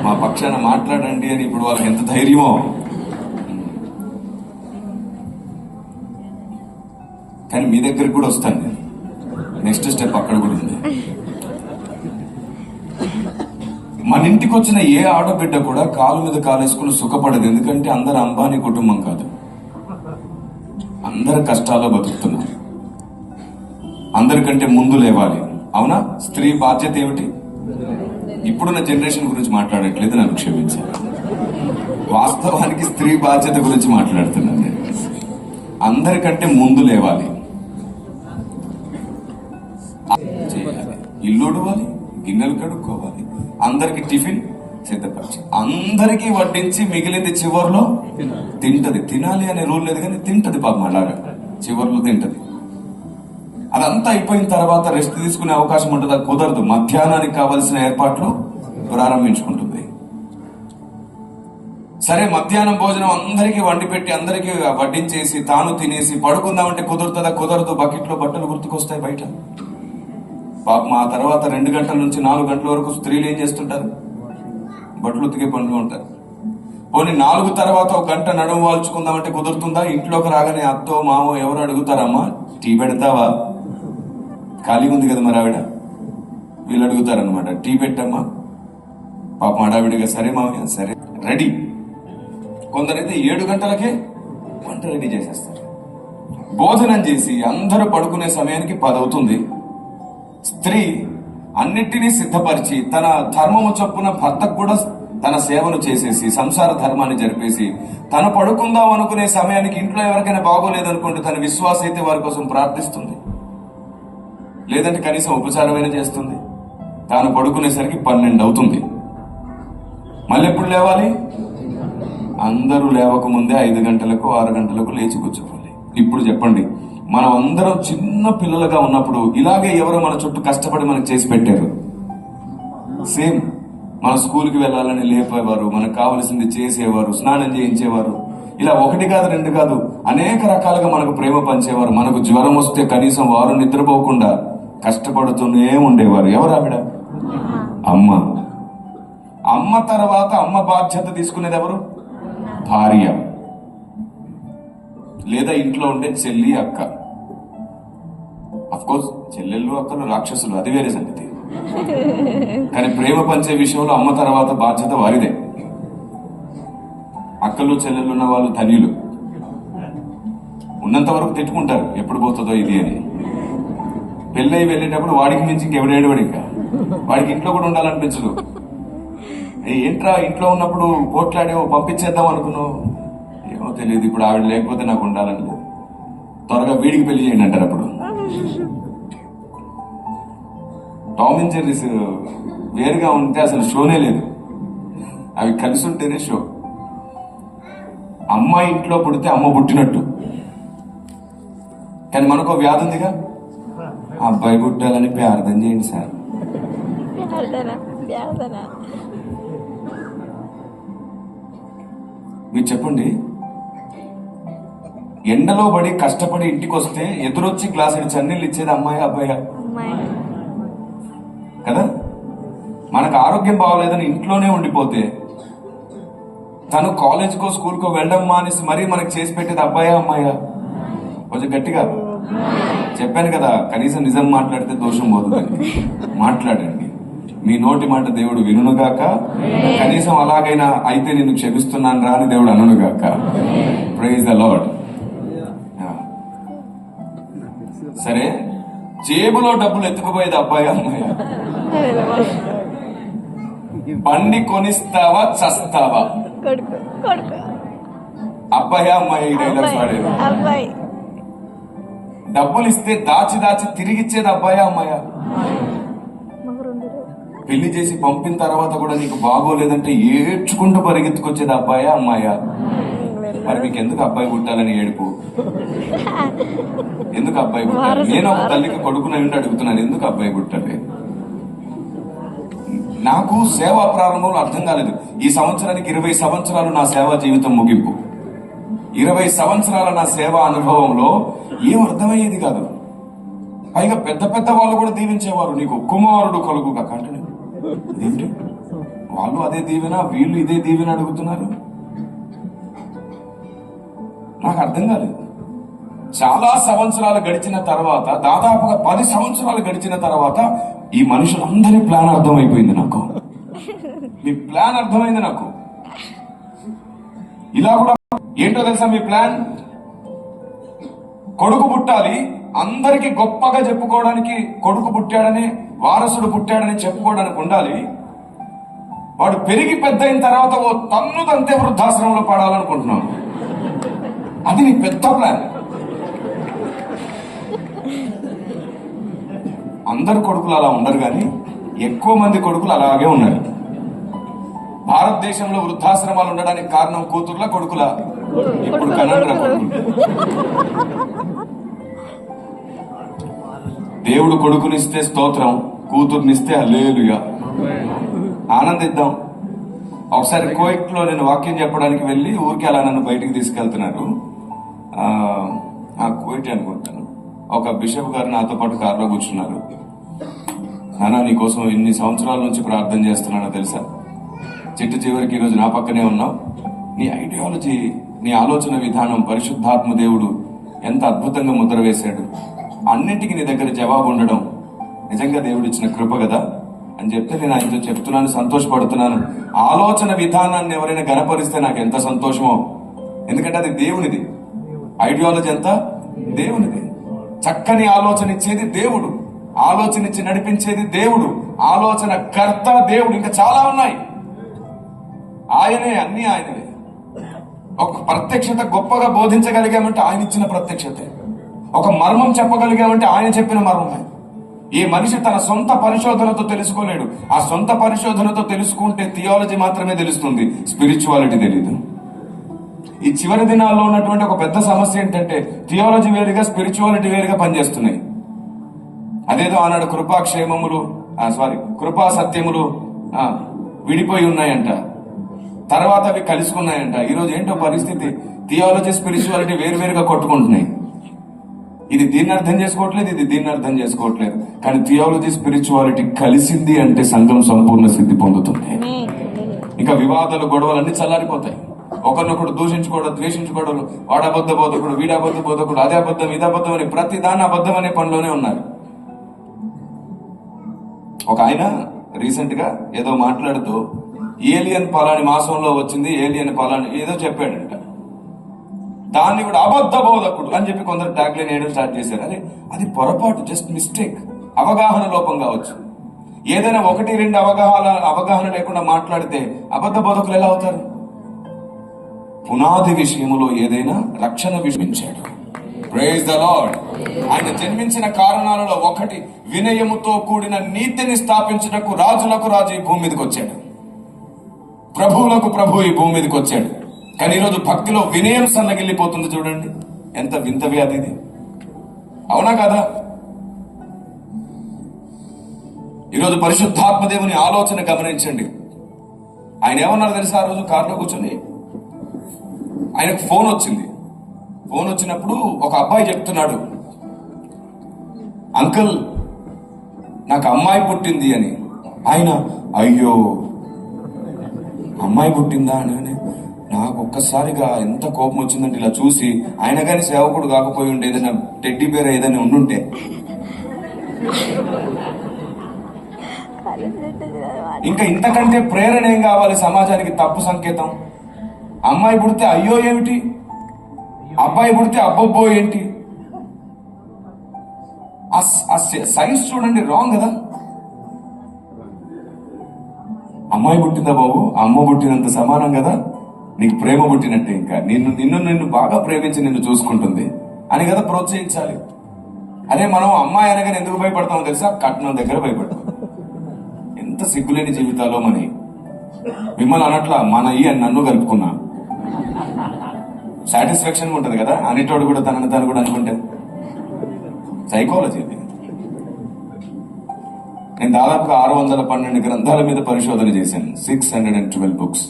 మా పక్షాన మాట్లాడండి అని ఇప్పుడు వాళ్ళకి ఎంత ధైర్యమో. కానీ మీ దగ్గరికి కూడా వస్తాను నేను. నెక్స్ట్ స్టెప్ అక్కడ కూడా ఉంది. మన ఇంటికి వచ్చిన ఏ ఆడబిడ్డ కూడా కాలు మీద కాలేసుకుని సుఖపడదు. ఎందుకంటే అందరు అంబానీ కుటుంబం కాదు, అందరు కష్టాల్లో బతుకుతున్నారు. అందరికంటే ముందు లేవాలి. అవునా? స్త్రీ బాధ్యత ఏమిటి? ఇప్పుడున్న జనరేషన్ గురించి మాట్లాడట్లేదు, నన్ను క్షమించాలి. వాస్తవానికి స్త్రీ బాధ్యత గురించి మాట్లాడుతున్నాను నేను. అందరికంటే ముందు లేవాలి, ఇల్లు ఉడవాలి, గిన్నెలు కడుక్కోవాలి, అందరికి టిఫిన్ సిద్ధపరిచి అందరికీ వడ్డించి మిగిలింది చివరిలో తింటది. తినాలి అనే రూల్ లేదు కానీ తింటది పాపం, అలాగా చివరిలో తింటది. అదంతా అయిపోయిన తర్వాత రెస్ట్ తీసుకునే అవకాశం ఉంటుంది, అది కుదరదు. మధ్యాహ్నానికి కావలసిన ఏర్పాట్లు ప్రారంభించుకుంటుంది. సరే, మధ్యాహ్నం భోజనం అందరికీ వండి పెట్టి అందరికీ వడ్డించేసి తాను తినేసి పడుకుందామంటే కుదురుతుందా? కుదరదు. బకెట్లో బట్టలు గుర్తుకొస్తాయి బయట. పాపం ఆ తర్వాత 2 గంటల నుంచి 4 గంటల వరకు స్త్రీలు ఏం చేస్తుంటారు? బట్టలు ఉతికే పనులు ఉంటారు. పోనీ 4 తర్వాత 1 గంట నడుము వాల్చుకుందామంటే కుదురుతుందా? ఇంట్లోకి రాగానే అత్తో మామో ఎవరు అడుగుతారమ్మా, టీ పెడతావా? ఖాళీగా ఉంది కదా మరి ఆవిడ. వీళ్ళు అడుగుతారనమాట, టీ పెట్టమ్మా. పాపం హడావిడిగా సరే మామయ్య సరే రెడీ. కొందరైతే 7 గంటలకే వంట రెడీ చేసేస్తారు. భోజనం చేసి అందరూ పడుకునే సమయానికి 10 అవుతుంది. స్త్రీ అన్నిటినీ సిద్ధపరిచి తన ధర్మము చొప్పున భర్తకు కూడా తన సేవను చేసేసి సంసార ధర్మాన్ని జరిపేసి తను పడుకుందాం అనుకునే సమయానికి ఇంట్లో ఎవరికైనా బాగోలేదనుకుంటే తన విశ్వాస అయితే వారి కోసం ప్రార్థిస్తుంది, లేదంటే కనీసం ఉపచారమైనా చేస్తుంది. తాను పడుకునేసరికి 12 అవుతుంది. మళ్ళీ ఎప్పుడు లేవాలి? అందరూ లేవకముందే 5 గంటలకు 6 గంటలకు లేచి కూర్చోవాలి. ఇప్పుడు చెప్పండి, మనం అందరం చిన్న పిల్లలుగా ఉన్నప్పుడు ఇలాగే ఎవరో మన చుట్టూ కష్టపడి మనకు చేసి పెట్టారు. సేమ్ మన స్కూల్కి వెళ్ళాలని లేపేవారు, మనకు కావలసింది చేసేవారు, స్నానం చేయించేవారు. ఇలా 1 కాదు 2 కాదు అనేక రకాలుగా మనకు ప్రేమ పంచేవారు. మనకు జ్వరం వస్తే కనీసం వారు నిద్రపోకుండా కష్టపడుతూనే ఉండేవారు. ఎవరు ఆవిడ? అమ్మ. అమ్మ తర్వాత అమ్మ బాధ్యత తీసుకునేది ఎవరు? భార్య, లేదా ఇంట్లో ఉండే చెల్లి, అక్క. అఫ్ కోర్స్ చెల్లెళ్ళు అక్కలు రాక్షసులు, అది వేరే సంగతి. కానీ ప్రేమ పంచే విషయంలో అమ్మ తర్వాత బాధ్యత వారిదే. అక్కలు చెల్లెళ్ళు ఉన్న వాళ్ళు ధన్యులు. ఉన్నంత వరకు తిట్టుకుంటారు ఎప్పుడు పోతుందో ఇది అని. పెళ్ళయి వెళ్ళేటప్పుడు వాడికి మించి ఇంకెవడేడవాడు, ఇంకా వాడికి ఇంట్లో కూడా ఉండాలనిపించదు. ఏంట్రా ఇంట్లో ఉన్నప్పుడు పోట్లాడేవో పంపించేద్దాం అనుకున్నావు, ఏమో తెలియదు, ఇప్పుడు ఆవిడ లేకపోతే నాకు ఉండాలని లేదు, త్వరగా వీడికి పెళ్లి చేయండి అంటారు. అప్పుడు టామ్ అండ్ జెర్రీస్ వేరుగా ఉంటే అసలు షోనే లేదు, అవి కలిసి ఉంటేనే షో. అమ్మాయి ఇంట్లో పుడితే అమ్మ పుట్టినట్టు. కానీ మనకు వ్యాధి ఉందిగా, అబ్బాయి పుట్టాలని ప్రార్థన చేయండి సార్. మీరు చెప్పండి, ఎండలో పడి కష్టపడి ఇంటికి వస్తే ఎదురొచ్చి గ్లాసుడి చన్నీళ్ళు ఇచ్చేది అమ్మాయి అబ్బాయి కదా? మనకు ఆరోగ్యం బాగోలేదని ఇంట్లోనే ఉండిపోతే తను కాలేజ్కో స్కూల్కో వెళ్ళడం మానేసి మరీ మనకు చేసి పెట్టేది అబ్బాయా అమ్మాయా? కొంచెం గట్టిగా చెప్పాను కదా, కనీసం నిజం మాట్లాడితే దోషం పోతుంది. మాట్లాడండి, మీ నోటి మాట దేవుడు వినుగాక. కనీసం అలాగైనా అయితే నిన్ను క్షమిస్తున్నాను రా అని దేవుడు అనుగాక. Praise the lord. సరే, జేబులో డబ్బులు ఎత్తుకుపోయేది అబ్బాయి అమ్మాయి? బండి కొనిస్తావా చస్తావా? అబ్బాయి అమ్మాయి? ఈ డైలాగ్స్ వాడేది. డబ్బులు ఇస్తే దాచి దాచి తిరిగిచ్చేది అబ్బాయా అమ్మాయా? పెళ్లి చేసి పంపిన తర్వాత కూడా నీకు బాగోలేదంటే ఏడ్చుకుంటూ పరిగెత్తుకొచ్చేది అబ్బాయా అమ్మాయా? మరి మీకు ఎందుకు అబ్బాయి పుట్టాలని ఏడుపు? ఎందుకు అబ్బాయి పుట్టాలి? నేను ఒక తల్లికి కొడుకునై ఉండి అడుగుతున్నాను, ఎందుకు అబ్బాయి పుట్టాలి? నాకు సేవా ప్రారంభంలో అర్థం కాలేదు. ఈ సంవత్సరానికి 20 సంవత్సరాలు నా సేవా జీవితం ముగింపు. 20 సంవత్సరాల నా సేవా అనుభవంలో ఏం అర్థమయ్యేది కాదు. పైగా పెద్ద పెద్ద వాళ్ళు కూడా దీవించేవారు, నీకు కుమారుడు కలుగుగా కంటే. ఏంటి వాళ్ళు అదే దీవెన, వీళ్ళు ఇదే దీవెన అడుగుతున్నారు? నాకు అర్థం కాలేదు. చాలా సంవత్సరాలు గడిచిన తర్వాత, దాదాపుగా 10 సంవత్సరాలు గడిచిన తర్వాత ఈ మనుషులందరి ప్లాన్ అర్థమైపోయింది నాకు. మీ ప్లాన్ అర్థమైంది నాకు. ఇలా కూడా ఏంటో తెలుసా మీ ప్లాన్? కొడుకు పుట్టాలి, అందరికి గొప్పగా చెప్పుకోవడానికి కొడుకు పుట్టాడని, వారసుడు పుట్టాడని చెప్పుకోవడానికి ఉండాలి. వాడు పెరిగి పెద్ద అయిన తర్వాత ఓ తన్ను తంతే వృద్ధాశ్రమంలో పడాలనుకుంటున్నాను. అది నీ పెద్ద ప్లాన్. అందరు కొడుకులు అలా ఉండరు, కానీ ఎక్కువ మంది కొడుకులు అలాగే ఉన్నారు. భారతదేశంలో వృద్ధాశ్రమాలు ఉండడానికి కారణం కూతుర్ల కొడుకుల? ఇప్పుడు కనండ్ర కొడుకులు. దేవుడు కొడుకునిస్తే స్తోత్రం, కూతుర్నిస్తే హల్లెలూయా. ఆనందిద్దాం. ఒకసారి కోయిట్ లో నేను వాక్యం చెప్పడానికి వెళ్ళి ఊరికి అలా నన్ను బయటికి తీసుకెళ్తున్నారు. కోయిట్ అనుకుంటాను. ఒక బిషప్ గారు నాతో పాటు కారులో కూర్చున్నారు. నానా, నీకోసం ఎన్ని సంవత్సరాల నుంచి ప్రార్థన చేస్తున్నానో తెలుసా? చిట్టు చివరికి ఈరోజు నా పక్కనే ఉన్నావు. నీ ఐడియాలజీ, నీ ఆలోచన విధానం పరిశుద్ధాత్మ దేవుడు ఎంత అద్భుతంగా ముద్ర వేశాడు. అన్నింటికి నీ దగ్గర జవాబు ఉండడం నిజంగా దేవుడు ఇచ్చిన కృప కదా అని చెప్తే నేను ఆయనతో చెప్తున్నాను, సంతోషపడుతున్నాను. ఆలోచన విధానాన్ని ఎవరైనా గనపరిస్తే నాకు ఎంత సంతోషమో. ఎందుకంటే అది దేవునిది. ఐడియాలజీ అంతా దేవునిది. చక్కని ఆలోచన ఇచ్చేది దేవుడు, ఆలోచన ఇచ్చి నడిపించేది దేవుడు, ఆలోచన కర్త దేవుడు. ఇంకా చాలా ఉన్నాయి. ఆయనే, అన్ని ఆయనవే. ఒక ప్రత్యక్షత గొప్పగా బోధించగలిగామంటే ఆయన ఇచ్చిన ప్రత్యక్షతే. ఒక మర్మం చెప్పగలిగామంటే ఆయన చెప్పిన మర్మమే. ఈ మనిషి తన సొంత పరిశోధనతో తెలుసుకోలేడు. ఆ సొంత పరిశోధనతో తెలుసుకుంటే థియాలజీ మాత్రమే తెలుస్తుంది, స్పిరిచువాలిటీ తెలీదు. ఈ చివరి దినాల్లో ఉన్నటువంటి ఒక పెద్ద సమస్య ఏంటంటే థియాలజీ వేరుగా, స్పిరిచువాలిటీ వేరుగా పనిచేస్తున్నాయి. అదేదో ఆనాడు కృపా సత్యములు విడిపోయి ఉన్నాయంట, తర్వాత అవి కలుసుకున్నాయంట. ఈరోజు ఏంటో పరిస్థితి, థియాలజీ స్పిరిచువాలిటీ వేరువేరుగా కొట్టుకుంటున్నాయి. ఇది దీన్ని అర్థం చేసుకోవట్లేదు, ఇది దీన్ని అర్థం చేసుకోవట్లేదు. కానీ థియాలజీ స్పిరిచువాలిటీ కలిసింది అంటే సంఘం సంపూర్ణ సిద్ధి పొందుతుంది. ఇంకా వివాదాలు, గొడవలన్నీ చల్లారిపోతాయి. ఒకరినొకడు దూషించుకోవడం, ద్వేషించుకోవడం, వాడు అబద్ధ బోధకుడు, వీడు అబద్ధ బోధకుడు, అదే అబద్ధం, ఇది అబద్ధం అని ప్రతి దాన్ని అబద్ధం అనే పనిలోనే ఉన్నారు. ఒక ఆయన రీసెంట్ గా ఏదో మాట్లాడుతూ ఏలియన్ పలాని మాసంలో వచ్చింది, ఏలియన్ పలాని ఏదో చెప్పాడంట. దాన్ని కూడా అబద్ధ బోధకుడు అని చెప్పి కొందరు ట్యాగ్లైన్ వేయడం స్టార్ట్ చేశారు. అరే, అది పొరపాటు, జస్ట్ మిస్టేక్, అవగాహన లోపం కావచ్చు. ఏదైనా 1-2 అవగాహన లేకుండా మాట్లాడితే అబద్ధ బోధకులు ఎలా అవుతారు? పునాది విషయములో ఏదైనా రక్షణ విషయించాడు. Praise the lord. ఆయన జన్మించిన కారణాలలో ఒకటి వినయముతో కూడిన నీతిని స్థాపించుటకు రాజులకు రాజు ఈ భూమి మీదకి వచ్చాడు, ప్రభువులకు ప్రభు ఈ భూమి మీదకి వచ్చాడు. కానీ ఈరోజు భక్తిలో వినయం సన్నగిల్లిపోతుంది. చూడండి ఎంత వింత వ్యాధి ఇది, అవునా కదా? ఈరోజు పరిశుద్ధాత్మ దేవుని ఆలోచన గమనించండి. ఆయన ఏమన్నారు తెలుసా? ఆ రోజు కారులో కూర్చొని ఆయనకు ఫోన్ వచ్చింది. ఫోన్ వచ్చినప్పుడు ఒక అబ్బాయి చెప్తున్నాడు, అంకుల్ నాకు అమ్మాయి పుట్టింది అని. ఆయన అయ్యో అమ్మాయి పుట్టిందా అని నాకు ఒక్కసారిగా ఎంత కోపం వచ్చిందంటే ఇలా చూసి, ఆయన కానీ సేవకుడు కాకపోయి ఉండే, ఏదైనా టెడ్డీ బేర్ ఏదైనా ఉండుంటే, ఇంకా ఇంతకంటే ప్రేరణ ఏం కావాలి సమాజానికి? తప్పు సంకేతం. అమ్మాయి పుడితే అయ్యో ఏమిటి, అబ్బాయి పుడితే అబ్బబ్బో ఏంటి? సైన్స్ చూడండి, రాంగ్ కదా. అమ్మాయి పుట్టిందా బాబు, అమ్మ పుట్టినంత సమానం కదా, నీకు ప్రేమ పుట్టినట్టే. ఇంకా నిన్ను బాగా ప్రేమించి నిన్ను చూసుకుంటుంది అని కదా ప్రోత్సహించాలి. అదే మనం అమ్మాయి అనగానే ఎందుకు భయపడతామో తెలుసా? కట్నం దగ్గర భయపడతాం. ఎంత సిగ్గులేని జీవితాలో మనకి. మిమ్మల్ని అనట్లా, మన అని నన్ను కలుపుకున్నా సాటిస్ఫాక్షన్ ఉంటుంది కదా, అనేటోడు కూడా తనని తను కూడా అనుకుంటే. సైకాలజీ ఇది. నేను దాదాపుగా 612 గ్రంథాల మీద పరిశోధన చేశాను. 612 బుక్స్.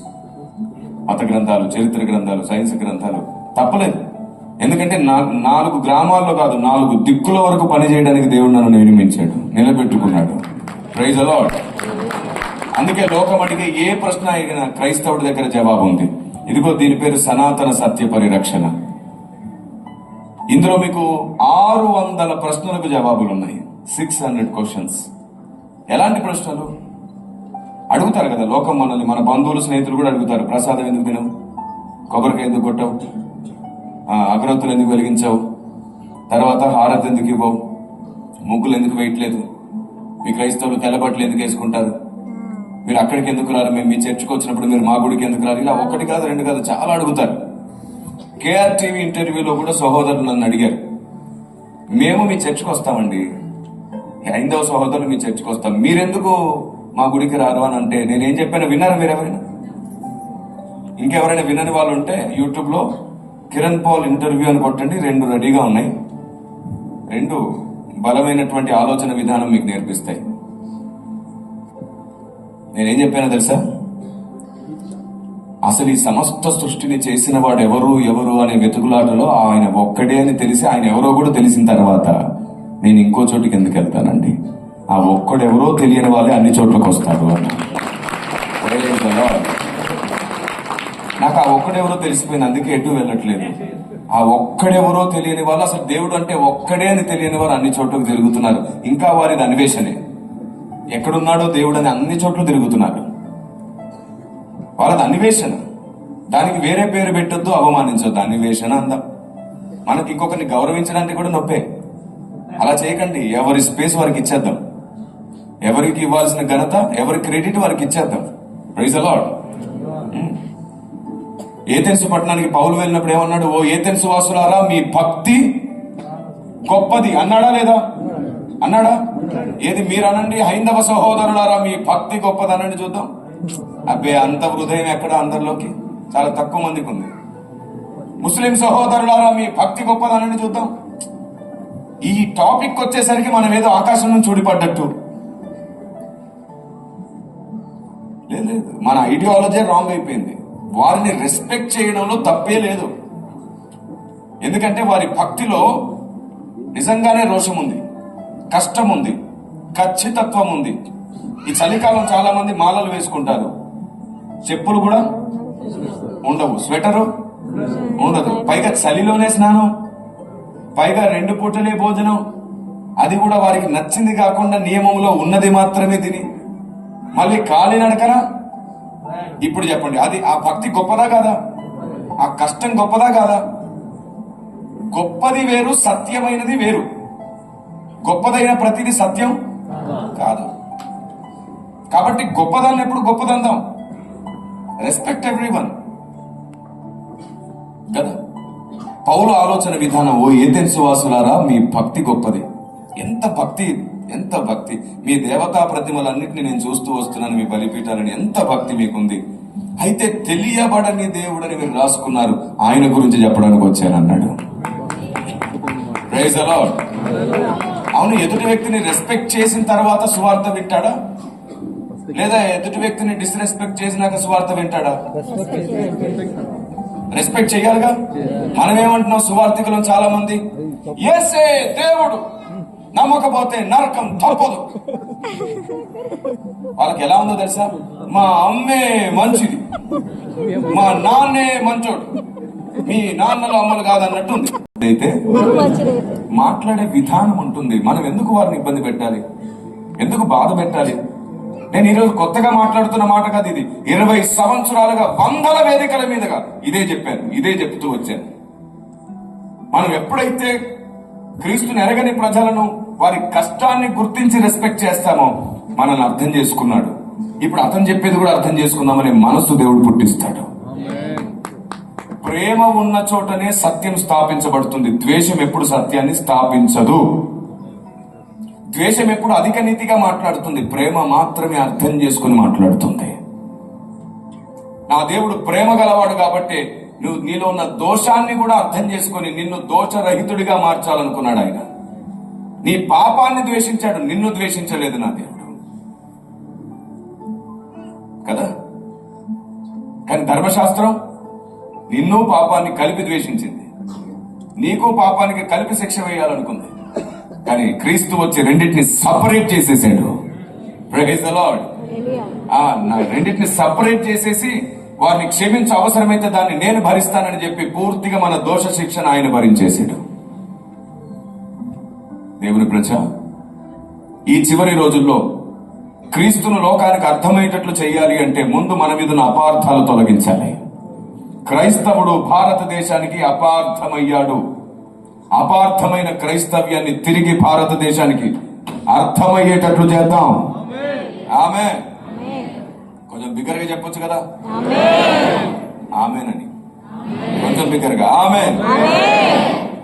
మత గ్రంథాలు, చరిత్ర గ్రంథాలు, సైన్స్ గ్రంథాలు. తప్పలేదు. ఎందుకంటే 4 గ్రామాల్లో కాదు, 4 దిక్కుల వరకు పనిచేయడానికి దేవుడు నన్ను నియమించాడు, నిలబెట్టుకున్నాడు. Praise the lord. అందుకే లోకం అడిగే ఏ ప్రశ్న అడిగినా క్రైస్తవుడి దగ్గర జవాబు ఉంది. ఇదిగో దీని పేరు సనాతన సత్య పరిరక్షణ. ఇందులో మీకు 600 ప్రశ్నలకు జవాబులు ఉన్నాయి. 600 క్వశ్చన్స్. ఎలాంటి ప్రశ్నలు అడుగుతారు కదా లోకం మనల్ని, మన బంధువులు, స్నేహితులు కూడా అడుగుతారు. ప్రసాదం ఎందుకు తినవు, కొబ్బరికాయ ఎందుకు కొట్టావు, అగరొత్తులు ఎందుకు వెలిగించావు, తర్వాత హారతి ఎందుకు ఇవ్వవు, ముగ్గులు ఎందుకు వేయట్లేదు, మీ క్రైస్తవులు తెల్లబట్టలు ఎందుకు వేసుకుంటారు, మీరు అక్కడికి ఎందుకు రారు, మేము మీ చర్చికి వచ్చినప్పుడు మీరు మా గుడికి ఎందుకు రారు. ఇలా 1 కాదు 2 కాదు, చాలా అడుగుతారు. కేఆర్ టీవీ ఇంటర్వ్యూలో కూడా సహోదరులు నన్ను అడిగారు, మేము మీ చర్చికి వస్తామండి, హైందవ సహోదరులు మీ చర్చికి వస్తాం, మీరెందుకు మా గుడికి రారు అని అంటే నేనేం చెప్పాను విన్నారా మీరు ఎవరైనా? ఇంకెవరైనా వినని వాళ్ళు ఉంటే యూట్యూబ్ లో కిరణ్ పాల్ ఇంటర్వ్యూ అని కొట్టండి, 2 రెడీగా ఉన్నాయి. 2 బలమైనటువంటి ఆలోచన విధానం మీకు నేర్పిస్తాయి. నేనేం చెప్పానో తెలుసా? అసలు ఈ సమస్త సృష్టిని చేసిన వాడు ఎవరు అనే వెతుకులాటలో ఆయన ఒక్కడే అని తెలిసి ఆయన ఎవరో కూడా తెలిసిన తర్వాత నేను ఇంకో చోటుకి ఎందుకు వెళ్తానండి? ఆ ఒక్కడెవరో తెలియని వాళ్ళే అన్ని చోట్లకు వస్తారు అని. నాకు ఆ ఒక్కడెవరో తెలిసిపోయింది, అందుకే ఎటు వెళ్ళట్లేదు. ఆ ఒక్కడెవరో తెలియని వాళ్ళు, అసలు దేవుడు అంటే ఒక్కడే అని తెలియని వారు అన్ని చోట్లకు తిరుగుతున్నారు. ఇంకా వారిది అన్వేషణే. ఎక్కడున్నాడో దేవుడు అని అన్ని చోట్ల తిరుగుతున్నారు. వాళ్ళది అన్వేషణ. దానికి వేరే పేరు పెట్టొద్దు, అవమానించొద్దు. అన్వేషణ అందాం. మనకి ఇంకొకరిని గౌరవించడానికి కూడా నొప్పే. అలా చేయకండి. ఎవరి స్పేస్ వారికి ఇచ్చేద్దాం. ఎవరికి ఇవ్వాల్సిన ఘనత, ఎవరి క్రెడిట్ వారికి ఇచ్చేద్దాం. Praise the lord. ఏథెన్సు పట్టణానికి పౌలు వెళ్ళినప్పుడు ఏమన్నాడు? ఓ ఏథెన్సు వాసులారా, మీ భక్తి గొప్పది అన్నాడా లేదా? అన్నాడా? ఏది మీరు అనండి. హైందవ సహోదరులారా, మీ భక్తి గొప్పది అనండి చూద్దాం. అబ్బే, అంత హృదయం ఎక్కడ అందరిలోకి? చాలా తక్కువ మందికి ఉంది. ముస్లిం సహోదరులారా, మీ భక్తి గొప్పది అనండి చూద్దాం. ఈ టాపిక్ వచ్చేసరికి మనం ఏదో ఆకాశం నుంచి ఊడిపడ్డట్టు. లేదు, మన ఐడియాలజీ రాంగ్ అయిపోయింది. వారిని రెస్పెక్ట్ చేయడంలో తప్పే లేదు. ఎందుకంటే వారి భక్తిలో నిజంగానే రోషం ఉంది, కష్టం ఉంది, ఖచ్చితత్వం ఉంది. ఈ చలికాలం చాలా మంది మాలలు వేసుకుంటారు, చెప్పులు కూడా ఉండవు, స్వెటరు ఉండదు, పైగా చలిలోనే స్నానం, పైగా 2 పూటలే భోజనం. అది కూడా వారికి నచ్చింది కాకుండా నియమంలో ఉన్నది మాత్రమే తిని మళ్ళీ కాలినడకరా. ఇప్పుడు చెప్పండి, అది ఆ భక్తి గొప్పదా కాదా? ఆ కష్టం గొప్పదా కాదా? గొప్పది వేరు, సత్యమైనది వేరు. గొప్పదైన ప్రతిదీ సత్యం కాదు. కాబట్టి గొప్పదాన్ని ఎప్పుడు గొప్పదందాం. రెస్పెక్ట్ ఎవ్రీవన్ కదా. పౌలు ఆలోచన విధానం, ఓ ఏథెన్సు వాసులారా, మీ భక్తి గొప్పది. ఎంత భక్తి, ఎంత భక్తి! మీ దేవతా ప్రతిమలన్నింటినీ నేను చూస్తూ వస్తున్నాను, మీ బలిపీఠాలని. ఎంత భక్తి మీకుంది. అయితే తెలియబడని దేవుడని మీరు రాసుకున్నారు, ఆయన గురించి చెప్పడానికి వచ్చానన్నాడు. Praise the lord. అవును, ఎదుటి వ్యక్తిని రెస్పెక్ట్ చేసిన తర్వాత సువార్త వింటాడా? లేదా ఎదుటి వ్యక్తిని డిస్రెస్పెక్ట్ చేసినాక సువార్త వింటాడా? రెస్పెక్ట్ చేయాలిగా. మనం ఏమంటున్నాం? సువార్థికులం చాలా మంది, యేసే దేవుడు, నమ్మకపోతే నరకం తప్పదు. వాళ్ళకి ఎలా ఉందో తెలుసా? మా అమ్మే మంచిది, మా నాన్నే మంచోడు, మీ నాన్నలో అమ్మలు కాదన్నట్టుంది. అయితే మాట్లాడే విధానం ఉంటుంది. మనం ఎందుకు వారిని ఇబ్బంది పెట్టాలి? ఎందుకు బాధ పెట్టాలి? నేను ఈరోజు కొత్తగా మాట్లాడుతున్న మాట కాదు ఇది. 20 సంవత్సరాలుగా వందల వేదికల మీదుగా ఇదే చెప్పాను, ఇదే చెప్తూ వచ్చాను. మనం ఎప్పుడైతే క్రీస్తుని ఎరగని ప్రజలను, వారి కష్టాన్ని గుర్తించి రెస్పెక్ట్ చేస్తామో, మనల్ని అర్థం చేసుకున్నాడు. ఇప్పుడు అతను చెప్పేది కూడా అర్థం చేసుకుందామనే మనసు దేవుడు పుట్టిస్తాడు. ప్రేమ ఉన్న చోటనే సత్యం స్థాపించబడుతుంది. ద్వేషం ఎప్పుడు సత్యాన్ని స్థాపించదు. ద్వేషం ఎప్పుడు అధిక నీతిగా మాట్లాడుతుంది. ప్రేమ మాత్రమే అర్థం చేసుకుని మాట్లాడుతుంది. నా దేవుడు ప్రేమ గలవాడు కాబట్టి నువ్వు నీలో ఉన్న దోషాన్ని కూడా అర్థం చేసుకుని నిన్ను దోషరహితుడిగా మార్చాలనుకున్నాడు ఆయన. నీ పాపాన్ని ద్వేషించాడు, నిన్ను ద్వేషించలేదు నా దేవుడు కదా. కానీ ధర్మశాస్త్రం నిన్ను పాపాన్ని కలిపి ద్వేషించింది, నీకు పాపానికి కలిపి శిక్ష వేయాలనుకుంది. కానీ క్రీస్తు వచ్చి రెండింటిని సపరేట్ చేసేసాడు. Praise the Lord. రెండింటిని సపరేట్ చేసేసి వారిని క్షమించ అవసరమైతే దాన్ని నేను భరిస్తానని చెప్పి పూర్తిగా మన దోష శిక్షను ఆయన భరించేసాడు. దేవుని ప్రజ, ఈ చివరి రోజుల్లో క్రీస్తును లోకానికి అర్థమయ్యేటట్లు చేయాలి అంటే ముందు మన మీద ఉన్న అపార్థాలు తొలగించాలి. క్రైస్తవుడు భారతదేశానికి అపార్థమయ్యాడు. అపార్థమైన క్రైస్తవ్యాన్ని తిరిగి భారతదేశానికి అర్థమయ్యేటట్లు చేద్దాం. ఆమేన్. కొంచెం బిగ్గరగా చెప్పొచ్చు కదా, ఆమేన్ అని. కొంచెం బిగ్గరగా ఆమేన్.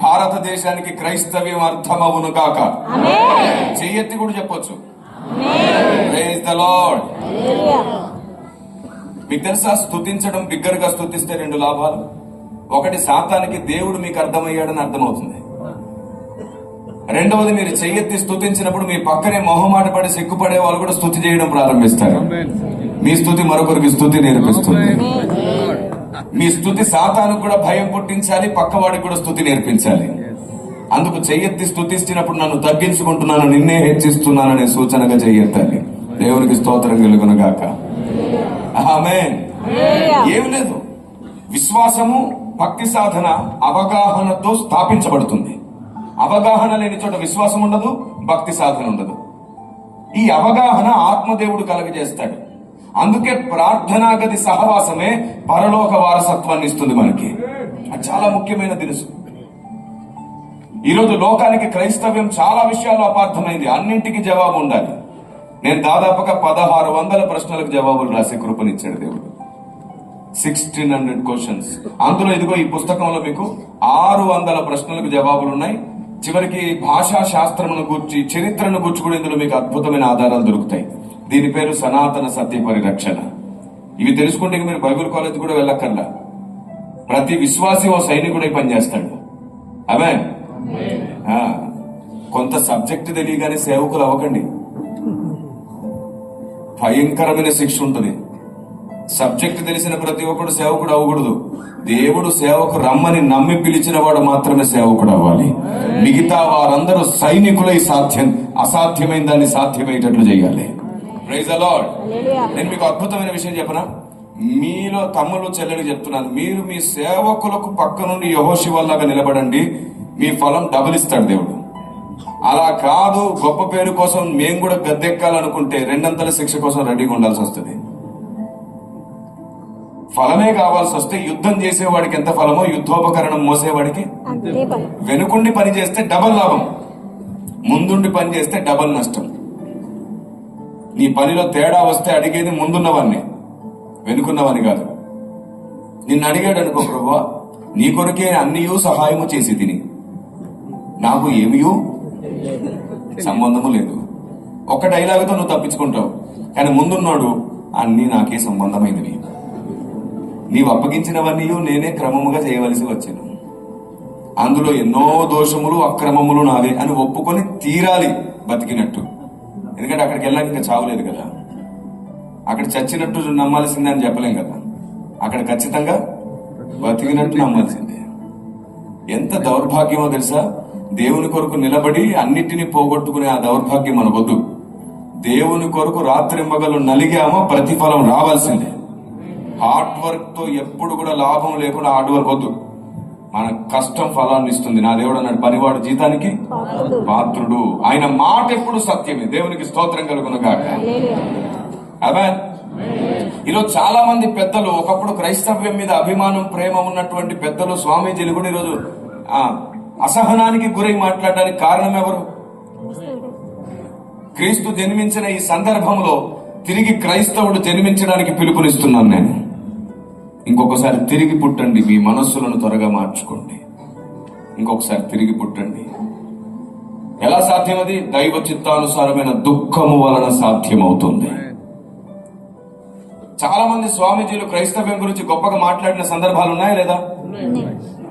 భారతదేశానికి క్రైస్తవ్యం అర్థమవును కాక. చెయ్యెత్తి కూడా చెప్పొచ్చు. Praise the Lord. మీకు తెలుసా, స్తుతించడం, బిగ్గరగా స్తుతిస్తే 2 లాభాలు. ఒకటి, సాతానికి దేవుడు మీకు అర్థమయ్యాడని అర్థమవుతుంది. రెండవది, మీరు చెయ్యెత్తి స్తుతించినప్పుడు మీ పక్కనే మొహమాట పడి సిగ్గుపడే వాళ్ళు కూడా స్తుతి చేయడం ప్రారంభిస్తారు. మీ స్తుతి మరొకరికి స్తుతి నేర్పిస్తుంది. మీ స్తుతి సాతానుకు కూడా భయం పుట్టించాలి, పక్కవాడికి కూడా స్తుతి నేర్పించాలి. అందుకు చెయ్యెత్తి స్తుతిస్తున్నప్పుడు నన్ను తగ్గించుకుంటున్నాను, నిన్నే హెచ్చిస్తున్నాననే సూచనగా చెయ్యెత్తాలి. దేవునికి స్తోత్రం కలుగును గాక. ఆమేన్. ఏమి లేదు, విశ్వాసము భక్తి సాధన అవగాహనతో స్థాపించబడుతుంది. అవగాహన లేని చోట విశ్వాసం ఉండదు, భక్తి సాధన ఉండదు. ఈ అవగాహన ఆత్మదేవుడు కలుగజేస్తాడు. అందుకే ప్రార్థనా గది సహవాసమే పరలోక వారసత్వాన్ని ఇస్తుంది మనకి. అది చాలా ముఖ్యమైన దినుసు. ఈరోజు లోకానికి క్రైస్తవ్యం చాలా విషయాల్లో అపార్థమైంది. అన్నింటికి జవాబు ఉండాలి. నేను దాదాపుగా 1600 ప్రశ్నలకు జవాబులు రాసే కృపనిచ్చాడు దేవుడు. 1600 క్వశ్చన్స్. అందులో ఇదిగో ఈ పుస్తకంలో మీకు 600 ప్రశ్నలకు జవాబులు ఉన్నాయి. చివరికి భాషా శాస్త్రమును గూర్చి, చరిత్రను గూర్చి కూడా ఇందులో మీకు అద్భుతమైన ఆధారాలు దొరుకుతాయి. దీని పేరు సనాతన సత్య పరిరక్షణ. ఇవి తెలుసుకుంటే మీరు బైబిల్ కాలేజ్ కూడా వెళ్ళక్కర్లా. ప్రతి విశ్వాసి ఓ సైనికుడై పనిచేస్తాడు. అవే కొంత సబ్జెక్ట్ తెలియగానే సేవకులు అవ్వకండి, భయంకరమైన శిక్ష ఉంటుంది. సబ్జెక్ట్ తెలిసిన ప్రతి ఒక్కడు సేవకుడు అవ్వకూడదు. దేవుడు సేవకు రమ్మని నమ్మి పిలిచిన వాడు మాత్రమే సేవకుడు అవ్వాలి. మిగతా వారందరూ సైనికులై అసాధ్యమైన దాన్ని సాధ్యమయ్యేటట్లు చేయాలి. Praise the Lord. నేను మీకు అద్భుతమైన విషయం చెప్పనా? మీలో తమ్ముళ్ళు చెల్లెలు చెప్తున్నాను, మీరు మీ సేవకులకు పక్క నుండి యెహోషువలాగా నిలబడండి, మీ ఫలం డబుల్ ఇస్తాడు దేవుడు. అలా కాదు, గొప్ప పేరు కోసం మేము కూడా గద్దెక్కాలనుకుంటే 200 శిక్ష కోసం రెడీగా ఉండాల్సి వస్తుంది. ఫలమే కావాల్సి వస్తే యుద్ధం చేసేవాడికి ఎంత ఫలమో యుద్ధోపకరణం మోసేవాడికి వెనుకుండి పని చేస్తే డబల్ లాభం, ముందుండి పని చేస్తే డబల్ నష్టం. నీ పనిలో తేడా వస్తే అడిగేది ముందున్నవాన్ని, వెనుకున్నవాని కాదు. నిన్ను అడిగాడు అనుకో, ప్రభువా నీ కొరకే అన్నియూ సహాయము చేసి తిని నాకు ఏమియూ సంబంధము లేదు. ఒక్క డైలాగుతో నువ్వు తప్పించుకుంటావు. కానీ ముందున్నాడు అన్ని నాకే సంబంధమైనవి, నీవు అప్పగించినవన్నీ నేనే క్రమముగా చేయవలసి వచ్చాను, అందులో ఎన్నో దోషములు అక్రమములు నావే అని ఒప్పుకొని తీరాలి బతికినట్టు. ఎందుకంటే అక్కడికి వెళ్ళాక ఇంకా చావలేదు కదా. అక్కడ చచ్చినట్టు నమ్మాల్సిందే అని చెప్పలేం కదా. అక్కడ ఖచ్చితంగా బతికినట్టు నమ్మాల్సిందే. ఎంత దౌర్భాగ్యమో తెలుసా? దేవుని కొరకు నిలబడి అన్నిటినీ పోగొట్టుకునే ఆ దౌర్భాగ్యం మనకొద్దు. దేవుని కొరకు రాత్రింబగలు నలిగామో ప్రతిఫలం రావాల్సిందే. హార్డ్ వర్క్ తో ఎప్పుడు కూడా లాభం లేకుండా హార్డ్ వర్క్ వద్దు. మన కష్టం ఫలాన్ని ఇస్తుంది. నా దేవుడు అన్నాడు, పనివాడు జీతానికి పాత్రుడు. ఆయన మాట ఎప్పుడు సత్యమే. దేవునికి స్తోత్రం కలుగునుగాక. ఆమేన్. ఈరోజు చాలా మంది పెద్దలు, ఒకప్పుడు క్రైస్తవ్యం మీద అభిమానం ప్రేమ ఉన్నటువంటి పెద్దలు, స్వామీజీలు కూడా ఈరోజు అసహనానికి గురై మాట్లాడడానికి కారణం ఎవరు? క్రీస్తు జన్మించిన ఈ సందర్భంలో తిరిగి క్రైస్తవుడు జన్మించడానికి పిలుపునిస్తున్నాను నేను. ఇంకొకసారి తిరిగి పుట్టండి, మీ మనస్సులను త్వరగా మార్చుకోండి. ఇంకొకసారి తిరిగి పుట్టండి. ఎలా సాధ్యమది? దైవ చిత్తానుసారమైన దుఃఖము వలన సాధ్యమవుతుంది. చాలా మంది స్వామీజీలు క్రైస్తవ్యం గురించి గొప్పగా మాట్లాడిన సందర్భాలు ఉన్నాయా లేదా?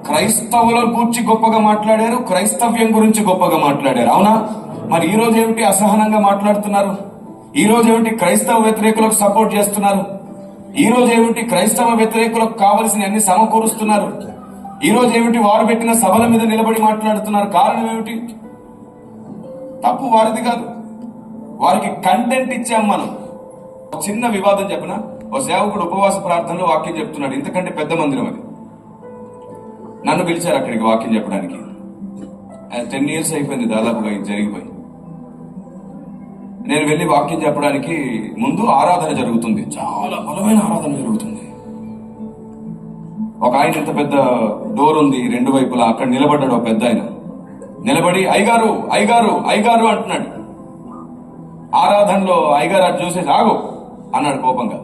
క్రైస్తవుల గురించి గొప్పగా మాట్లాడారు, క్రైస్తవ్యం గురించి గొప్పగా మాట్లాడారు. అవునా? మరి ఈ రోజు ఏమిటి అసహనంగా మాట్లాడుతున్నారు? ఈ రోజు ఏమిటి క్రైస్తవ వ్యతిరేకులకు సపోర్ట్ చేస్తున్నారు? ఈ రోజు ఏమిటి క్రైస్తవ వ్యతిరేకులకు కావలసిన అన్ని సమకూరుస్తున్నారు? ఈ రోజు ఏమిటి వారు పెట్టిన సభల మీద నిలబడి మాట్లాడుతున్నారు? కారణం ఏమిటి? తప్పు వారిది కాదు, వారికి కంటెంట్ ఇచ్చాం మనం. చిన్న వివాదం చెప్పిన, ఓ సేవకుడు ఉపవాస ప్రార్థనలో వాక్యం చెప్తున్నాడు. ఇంతకంటే పెద్ద మందిరం అది. నన్ను పిలిచారు అక్కడికి వాక్యం చెప్పడానికి. 10 years అయిపోయింది దాదాపుగా ఇది జరిగిపోయి. నేను వెళ్లి వాక్యం చెప్పడానికి ముందు ఆరాధన జరుగుతుంది, చాలా బలమైన ఆరాధన జరుగుతుంది. ఒక ఆయన ఇంత పెద్ద డోర్ ఉంది 2 వైపులా, అక్కడ నిలబడ్డాడు ఒక పెద్ద ఆయన. నిలబడి అయ్యగారు అయ్యగారు అయ్యగారు అంటున్నాడు. ఆరాధనలో అయ్యగారు అటు చూసేసి ఆగు అన్నాడు కోపంగా.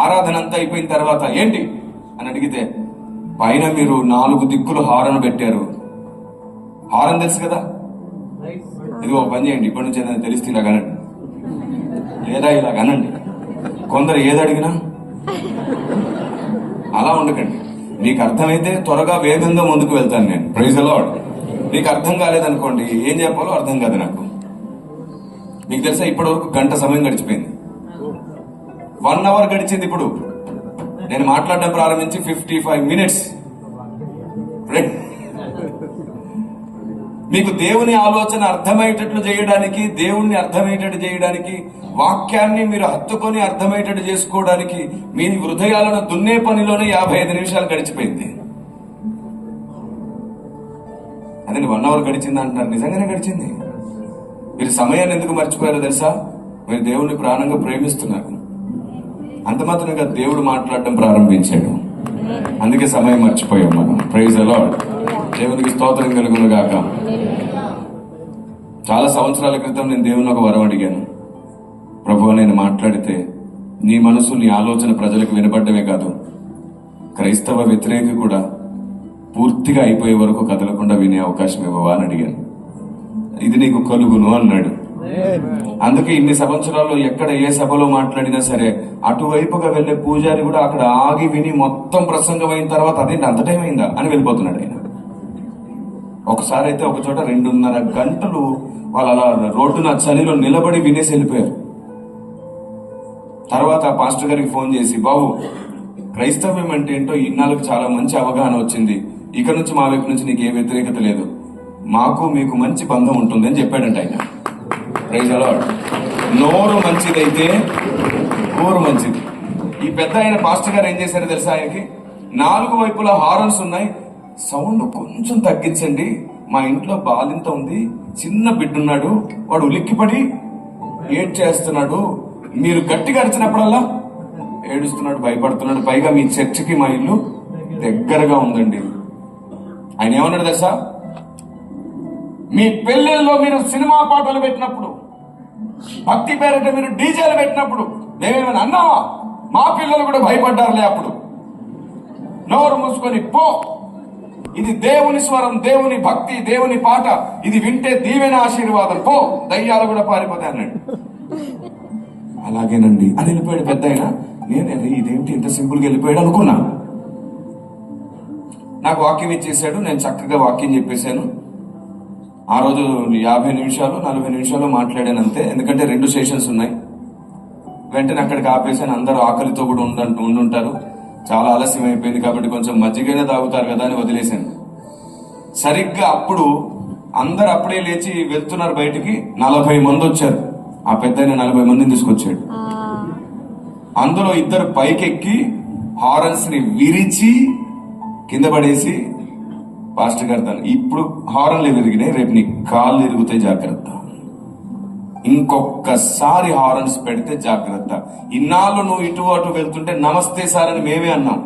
ఆరాధన అంతా అయిపోయిన తర్వాత ఏంటి అని అడిగితే, పైన మీరు 4 దిక్కులు హారన్ పెట్టారు. హారన్ తెలుసు కదా? ఇదిగో పని చేయండి, ఇప్పటి నుంచి ఏదైనా తెలిస్తే ఇలా కనండి, లేదా ఇలా కనండి. కొందరు ఏదడిగినా అలా ఉండకండి. మీకు అర్థమైతే త్వరగా వేగంగా ముందుకు వెళ్తాను నేను. Praise the Lord. మీకు అర్థం కాలేదనుకోండి, ఏం చెప్పాలో అర్థం కాదు నాకు. మీకు తెలుసా, ఇప్పటి వరకు గంట సమయం గడిచిపోయింది, 1 hour గడిచింది. ఇప్పుడు నేను మాట్లాడడం ప్రారంభించి 55 minutes. మీకు దేవుని ఆలోచన అర్థమయ్యేటట్లు చేయడానికి, దేవుణ్ణి అర్థమయ్యేటట్టు చేయడానికి, వాక్యాన్ని మీరు హత్తుకొని అర్థమయ్యేటట్టు చేసుకోవడానికి మీ హృదయాలను దున్నే పనిలోనే 55 నిమిషాలు గడిచిపోయింది. అదే 1 hour గడిచింది అంటున్నారు, నిజంగానే గడిచింది. మీరు సమయాన్ని ఎందుకు మర్చిపోయారో తెలుసా? మీరు దేవుణ్ణి ప్రాణంగా ప్రేమిస్తున్నారు. అంత మాత్రంగా దేవుడు మాట్లాడటం ప్రారంభించాడు, అందుకే సమయం మర్చిపోయాం మనం. Praise the Lord. దేవునికి స్తోత్రం కలుగును గాక. చాలా సంవత్సరాల క్రితం నేను దేవుని ఒక వరం అడిగాను. ప్రభువా, నేను మాట్లాడితే నీ మనసు, నీ ఆలోచన ప్రజలకు వినపడమే కాదు, క్రైస్తవ వ్యతిరేకి కూడా పూర్తిగా అయిపోయే వరకు కదలకుండా వినే అవకాశం ఇవ్వవా అని అడిగాను. ఇది నీకు కలుగును అన్నాడు. అందుకే ఇన్ని సంవత్సరాల్లో ఎక్కడ ఏ సభలో మాట్లాడినా సరే అటువైపుగా వెళ్లే పూజారి కూడా అక్కడ ఆగి విని మొత్తం ప్రసంగం అయిన తర్వాత అదేంటి అంత టైం అయిందా అని వెళ్ళిపోతున్నాడు ఆయన. ఒకసారి అయితే ఒక చోట 2.5 గంటలు వాళ్ళు అలా రోడ్డున చలిలో నిలబడి వినేసి వెళ్ళిపోయారు. తర్వాత పాస్టర్ గారికి ఫోన్ చేసి, బాబు, క్రైస్తవ్యం అంటే ఏంటో ఇన్నాళ్ళకి చాలా మంచి అవగాహన వచ్చింది, ఇక నుంచి మా వైపు నుంచి నీకు ఏ వ్యతిరేకత లేదు, మాకు మీకు మంచి బంధం ఉంటుంది అని చెప్పాడంట ఆయన. Praise the Lord. నోరు మంచిదైతే ఊరు మంచిది. ఈ పెద్ద ఆయన పాస్టర్ గారు ఏం చేశారో తెలుసా? ఆయనకి 4 వైపులా హారన్స్ ఉన్నాయి, సౌండ్ కొంచెం తగ్గించండి, మా ఇంట్లో బాలింత ఉంది, చిన్న బిడ్డున్నాడు, వాడు ఉలిక్కిపడి ఏడ్ చేస్తున్నాడు, మీరు గట్టిగా అరిచినప్పుడల్లా ఏడుస్తున్నాడు, భయపడుతున్నాడు, పైగా మీ చర్చికి మా ఇల్లు దగ్గరగా ఉందండి. ఆయన ఏమన్నాడు తెలుసా? మీ పెళ్లిళ్ళలో మీరు సినిమా పాటలు పెట్టినప్పుడు, భక్తి పేరిట మీరు డీజేలు పెట్టినప్పుడు మేమేమైనా అన్నావా? మా పిల్లలు కూడా భయపడ్డారులే అప్పుడు. నోరు మూసుకొని పో, ఇది దేవుని స్వరం, దేవుని భక్తి, దేవుని పాట, ఇది వింటే దీవెన ఆశీర్వాదం, పో, దయ్యాలు కూడా పారిపోతాయి అన్నాడు. అలాగేనండి అని వెళ్ళిపోయాడు పెద్ద ఆయన. నేను ఇదేంటి ఇంత సింపుల్గా వెళ్ళిపోయాడు అనుకున్నా. నాకు వాక్యం ఇచ్చేసాడు, నేను చక్కగా వాక్యం చెప్పేశాను. ఆ రోజు 50 నిమిషాలు 40 నిమిషాలు మాట్లాడాను అంతే. ఎందుకంటే 2 సెషన్స్ ఉన్నాయి. వెంటనే అక్కడికి ఆపేసాను. అందరూ ఆకలితో కూడా ఉండుంటారు, చాలా ఆలస్యం అయిపోయింది కాబట్టి కొంచెం మజ్జిగైనా తాగుతారు కదా అని వదిలేశాను. సరిగ్గా అప్పుడు అందరు అప్పుడే లేచి వెళ్తున్నారు బయటికి. 40 మంది వచ్చారు. ఆ పెద్ద 40 మందిని తీసుకొచ్చాడు. అందులో 2 పైకెక్కి హారన్స్ ని విరిచి కింద పడేసి, పాస్టర్ గారు తను ఇప్పుడు హారన్లు విరిగినాయి, రేపు నీ కాళ్ళు ఇరుగుతాయి, జాగ్రత్త, ఇంకొకసారి హారన్స్ పెడితే జాగ్రత్త. ఇన్నాళ్ళు నువ్వు ఇటు అటు వెళ్తుంటే నమస్తే సార్ అని మేమే అన్నాం,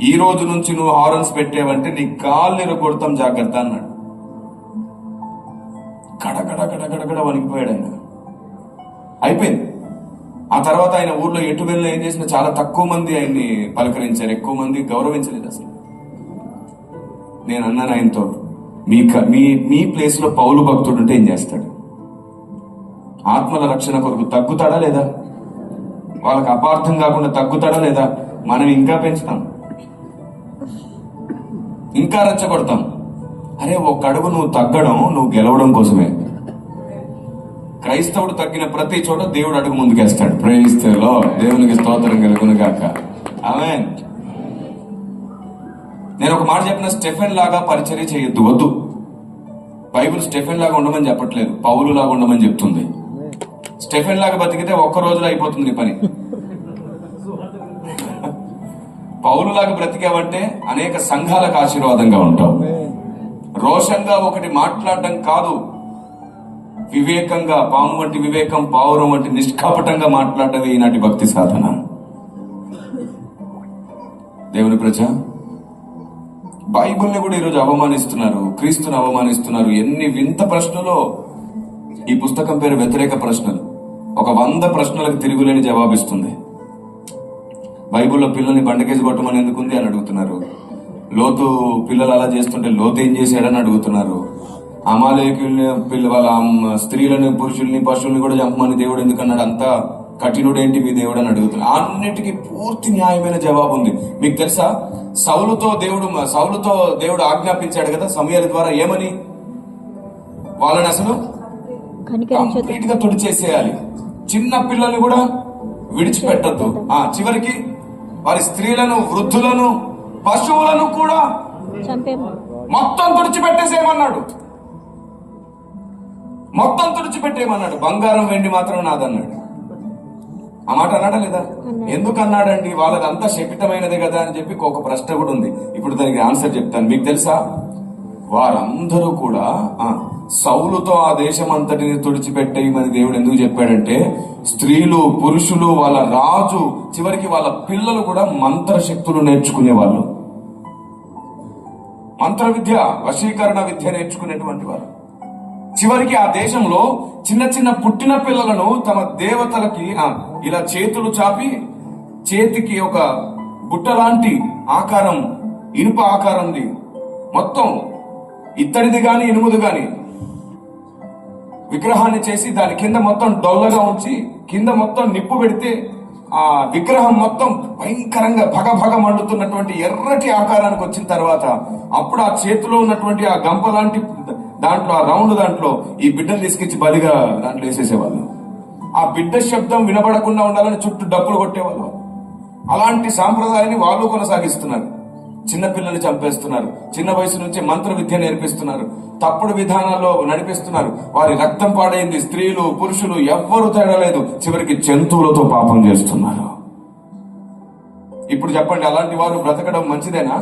ఈ రోజు నుంచి నువ్వు హారన్స్ పెట్టావంటే నీ కాళ్ళు ఇరగొడతాం, జాగ్రత్త అన్నాడు. గడగడ గడగడగడ వణికిపోయాడు ఆయన. అయిపోయింది. ఆ తర్వాత ఆయన ఊర్లో ఎటు వెళ్ళినా ఏం చేసినా చాలా తక్కువ మంది ఆయన్ని పలకరించారు, ఎక్కువ మంది గౌరవించలేదు అసలు. నేను అన్నాను ఆయనతో, మీ ప్లేస్ లో పౌలు భక్తుడు ఉంటే ఏం చేస్తాడు? ఆత్మల రక్షణ కొరకు తగ్గుతాడా లేదా? వాళ్ళకి అపార్థం కాకుండా తగ్గుతాడా లేదా? మనం ఇంకా పెంచుతాం, ఇంకా రెచ్చగొడతాం. అరే, ఒక అడుగు నువ్వు తగ్గడం, నువ్వు గెలవడం కోసమే. క్రైస్తవుడు తగ్గిన ప్రతి చోట దేవుడు అడుగు ముందుకేస్తాడు. Praise the Lord. దేవునికి స్తోత్రం కలుగును గాక. ఆమేన్. నేను ఒక మాట చెప్పిన, స్టెఫెన్ లాగా పరిచర్య చేయొద్దు, వద్దు. బైబిల్ స్టెఫెన్ లాగా ఉండమని చెప్పట్లేదు, పౌలు లాగా ఉండమని చెప్తుంది. స్టెఫెన్ లాగా బతికితే ఒక్క రోజులో అయిపోతుంది పని. పౌలు లాగా బ్రతికావంటే అనేక సంఘాలకు ఆశీర్వాదంగా ఉంటావు. రోషంగా ఒకటి మాట్లాడడం కాదు, వివేకంగా, పాము వంటి వివేకం, పావురం వంటి నిష్కాపటంగా మాట్లాడటమే ఈనాటి భక్తి సాధన. దేవుని ప్రజ, బైబిల్ని కూడా ఈరోజు అవమానిస్తున్నారు, క్రీస్తుని అవమానిస్తున్నారు. ఎన్ని వింత ప్రశ్నలో. ఈ పుస్తకం పేరు వ్యతిరేక ప్రశ్నలు. ఒక 100 ప్రశ్నలకు తిరుగులేని జవాబిస్తుంది. బైబిల్లో పిల్లల్ని బండకేసి కొట్టమని ఎందుకుంది అని అడుగుతున్నారు. లోతు పిల్లలు అలా చేస్తుంటే లోతు ఏం చేశాడని అడుగుతున్నారు. అమాలేకుల్ని వాళ్ళ స్త్రీలని, పురుషుల్ని, పశువుల్ని కూడా చంపమని దేవుడు ఎందుకన్నాడు? అంతా కఠినుడేంటి మీ దేవుడు అని అడుగుతున్నారు. అన్నిటికీ పూర్తి న్యాయమైన జవాబు ఉంది. మీకు తెలుసా, సౌలుతో దేవుడు ఆజ్ఞాపించాడు కదా సమూయేలు ద్వారా, ఏమని? వాళ్ళని అసలు కంప్లీట్ గా తుడిచేసేయాలి, చిన్న పిల్లల్ని కూడా విడిచిపెట్టద్దు, చివరికి వారి స్త్రీలను, వృద్ధులను, పశువులను కూడా మొత్తం తుడిచిపెట్టేసేయమన్నాడు. మొత్తం తుడిచిపెట్టేయమన్నాడు. బంగారం వెండి మాత్రం నాదన్నాడు. ఆ మాట అన్నాడా లేదా? ఎందుకు అన్నాడండి? వాళ్ళదంతా శపితమైనదే కదా అని చెప్పి ఒక ప్రశ్న కూడా ఉంది. ఇప్పుడు దానికి ఆన్సర్ చెప్తాను. మీకు తెలుసా, వారందరూ కూడా సౌలుతో ఆ దేశం అంతటిని తుడిచిపెట్టేయమని దేవుడు ఎందుకు చెప్పాడంటే, స్త్రీలు, పురుషులు, వాళ్ళ రాజు, చివరికి వాళ్ళ పిల్లలు కూడా మంత్రశక్తులు నేర్చుకునేవాళ్ళు. మంత్ర విద్య, వశీకరణ విద్య నేర్చుకునేటువంటి వారు. చివరికి ఆ దేశంలో చిన్న చిన్న పుట్టిన పిల్లలను తమ దేవతలకి ఇలా చేతులు చాపి, చేతికి ఒక బుట్ట లాంటి ఆకారం, ఇనుప ఆకారంది, మొత్తం ఇత్తడిది గాని ఇనుముది గాని విగ్రహాన్ని చేసి దాని కింద మొత్తం డొల్లగా ఉంచి కింద మొత్తం నిప్పు పెడితే ఆ విగ్రహం మొత్తం భయంకరంగా భగభగ మండుతున్నటువంటి ఎర్రటి ఆకారానికి వచ్చిన తర్వాత అప్పుడు ఆ చేతిలో ఉన్నటువంటి ఆ గంప లాంటి దాంట్లో, ఆ రౌండ్ దాంట్లో ఈ బిడ్డను తీసుకొచ్చి బలిగా దాంట్లో వేసేసేవాళ్ళు. ఆ బిడ్డ శబ్దం వినబడకుండా ఉండాలని చుట్టూ డప్పులు కొట్టేవాళ్ళు. అలాంటి సాంప్రదాయాన్ని వాళ్ళు కొనసాగిస్తున్నారు. చిన్నపిల్లలు చంపేస్తున్నారు, చిన్న వయసు నుంచి మంత్ర విద్య నేర్పిస్తున్నారు, తప్పుడు విధానాల్లో నడిపిస్తున్నారు. వారి రక్తం పాడైంది. స్త్రీలు, పురుషులు ఎవ్వరూ తేడా లేదు. చివరికి జంతువులతో పాపం చేస్తున్నారు. ఇప్పుడు చెప్పండి, అలాంటి వారు బ్రతకడం మంచిదేనా?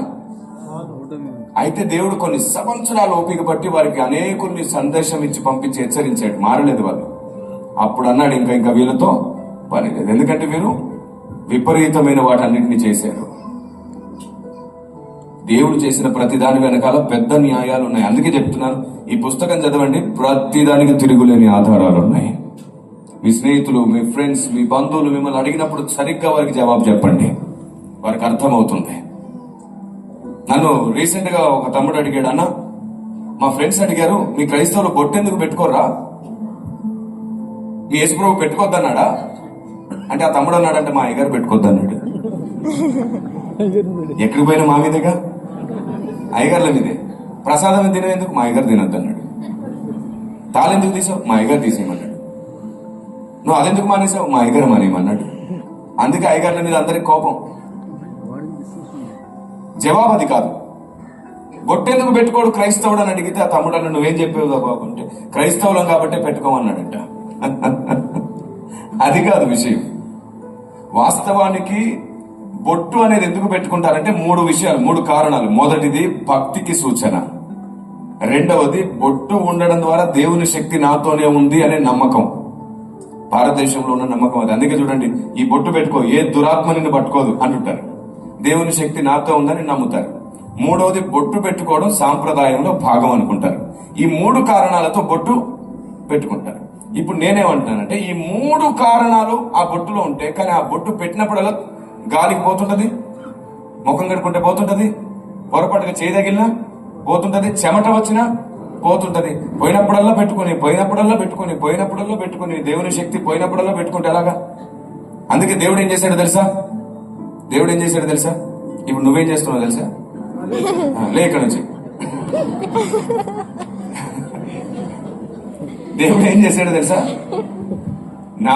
అయితే దేవుడు కొన్ని సంవత్సరాలు ఓపిక పట్టి వారికి అనేకుల్ని సందేశం ఇచ్చి పంపించి హెచ్చరించాడు. మారలేదు వాళ్ళు. అప్పుడు అన్నాడు, ఇంకా వీళ్ళతో పని లేదు, ఎందుకంటే వీరు విపరీతమైన వాటన్నిటిని చేశారు. దేవుడు చేసిన ప్రతి దాని వెనకాల పెద్ద న్యాయాలు ఉన్నాయి. అందుకే చెప్తున్నాను, ఈ పుస్తకం చదవండి, ప్రతి దానికి తిరుగులేని ఆధారాలు ఉన్నాయి. మీ స్నేహితులు, మీ ఫ్రెండ్స్, మీ బంధువులు మిమ్మల్ని అడిగినప్పుడు సరిగ్గా వారికి జవాబు చెప్పండి, వారికి అర్థమవుతుంది. నన్ను రీసెంట్ గా ఒక తమ్ముడు అడిగాడు, అన్న మా ఫ్రెండ్స్ అడిగారు, మీ క్రైస్తవులు బొట్టెందుకు పెట్టుకోరా, మీ యేసుప్రభు పెట్టుకోద్దన్నాడా అంటే, ఆ తమ్ముడు అన్నాడంటే మా అయ్యగారు పెట్టుకోద్దన్నాడు. ఎక్కడికి పోయినా మా మీదేగా, అయ్యగారుల మీదే. ప్రసాదం తినేందుకు మా అయ్యగారు తినొద్దు అన్నాడు. తాళెందుకు తీసావు, మా అయ్యగారు తీసేయమన్నాడు. నువ్వు అదెందుకు మానేసావు, మా అయ్యగారు మానేయమన్నాడు. అందుకే అయ్యగారుల మీద అందరికి కోపం. జవాబు అది కాదు. బొట్టెందుకు పెట్టుకోడు క్రైస్తవుడు అని అడిగితే ఆ తమ్ముడు అన్న, నువ్వేం చెప్పేవు బాబు అంటే, క్రైస్తవులం కాబట్టి పెట్టుకోమన్నాడంట. అది కాదు విషయం. వాస్తవానికి బొట్టు అనేది ఎందుకు పెట్టుకుంటారంటే 3 విషయాలు, 3 కారణాలు. మొదటిది భక్తికి సూచన. రెండవది బొట్టు ఉండడం ద్వారా దేవుని శక్తి నాతోనే ఉంది అనే నమ్మకం. భారతదేశంలో ఉన్న నమ్మకం అది. అందుకే చూడండి, ఈ బొట్టు పెట్టుకో, ఏ దురాత్మ నిన్ను పట్టుకోదు అంటుంటారు. దేవుని శక్తి నాతో ఉందని నమ్ముతారు. మూడవది, బొట్టు పెట్టుకోవడం సాంప్రదాయంలో భాగం అనుకుంటారు. ఈ 3 కారణాలతో బొట్టు పెట్టుకుంటారు. ఇప్పుడు నేనేమంటున్నానంటే, ఈ 3 కారణాలు ఆ బొట్టులో ఉంటే, కానీ ఆ బొట్టు పెట్టినప్పుడల్లా గాలికి పోతుంటది, ముఖం కడుకుంటే పోతుంటది, పొరపాటుగా చేయదగిలినా పోతుంటది, చెమట వచ్చినా పోతుంటది. పోయినప్పుడల్లా పెట్టుకుని దేవుని శక్తి పోయినప్పుడల్లా పెట్టుకుంటే ఎలాగా? అందుకే దేవుడు ఏం చేశాడో తెలుసా? ఇప్పుడు నువ్వేం చేస్తున్నావు తెలుసా? లే ఇక్కడ నుంచి. దేవుడు ఏం చేశాడో తెలుసా? నా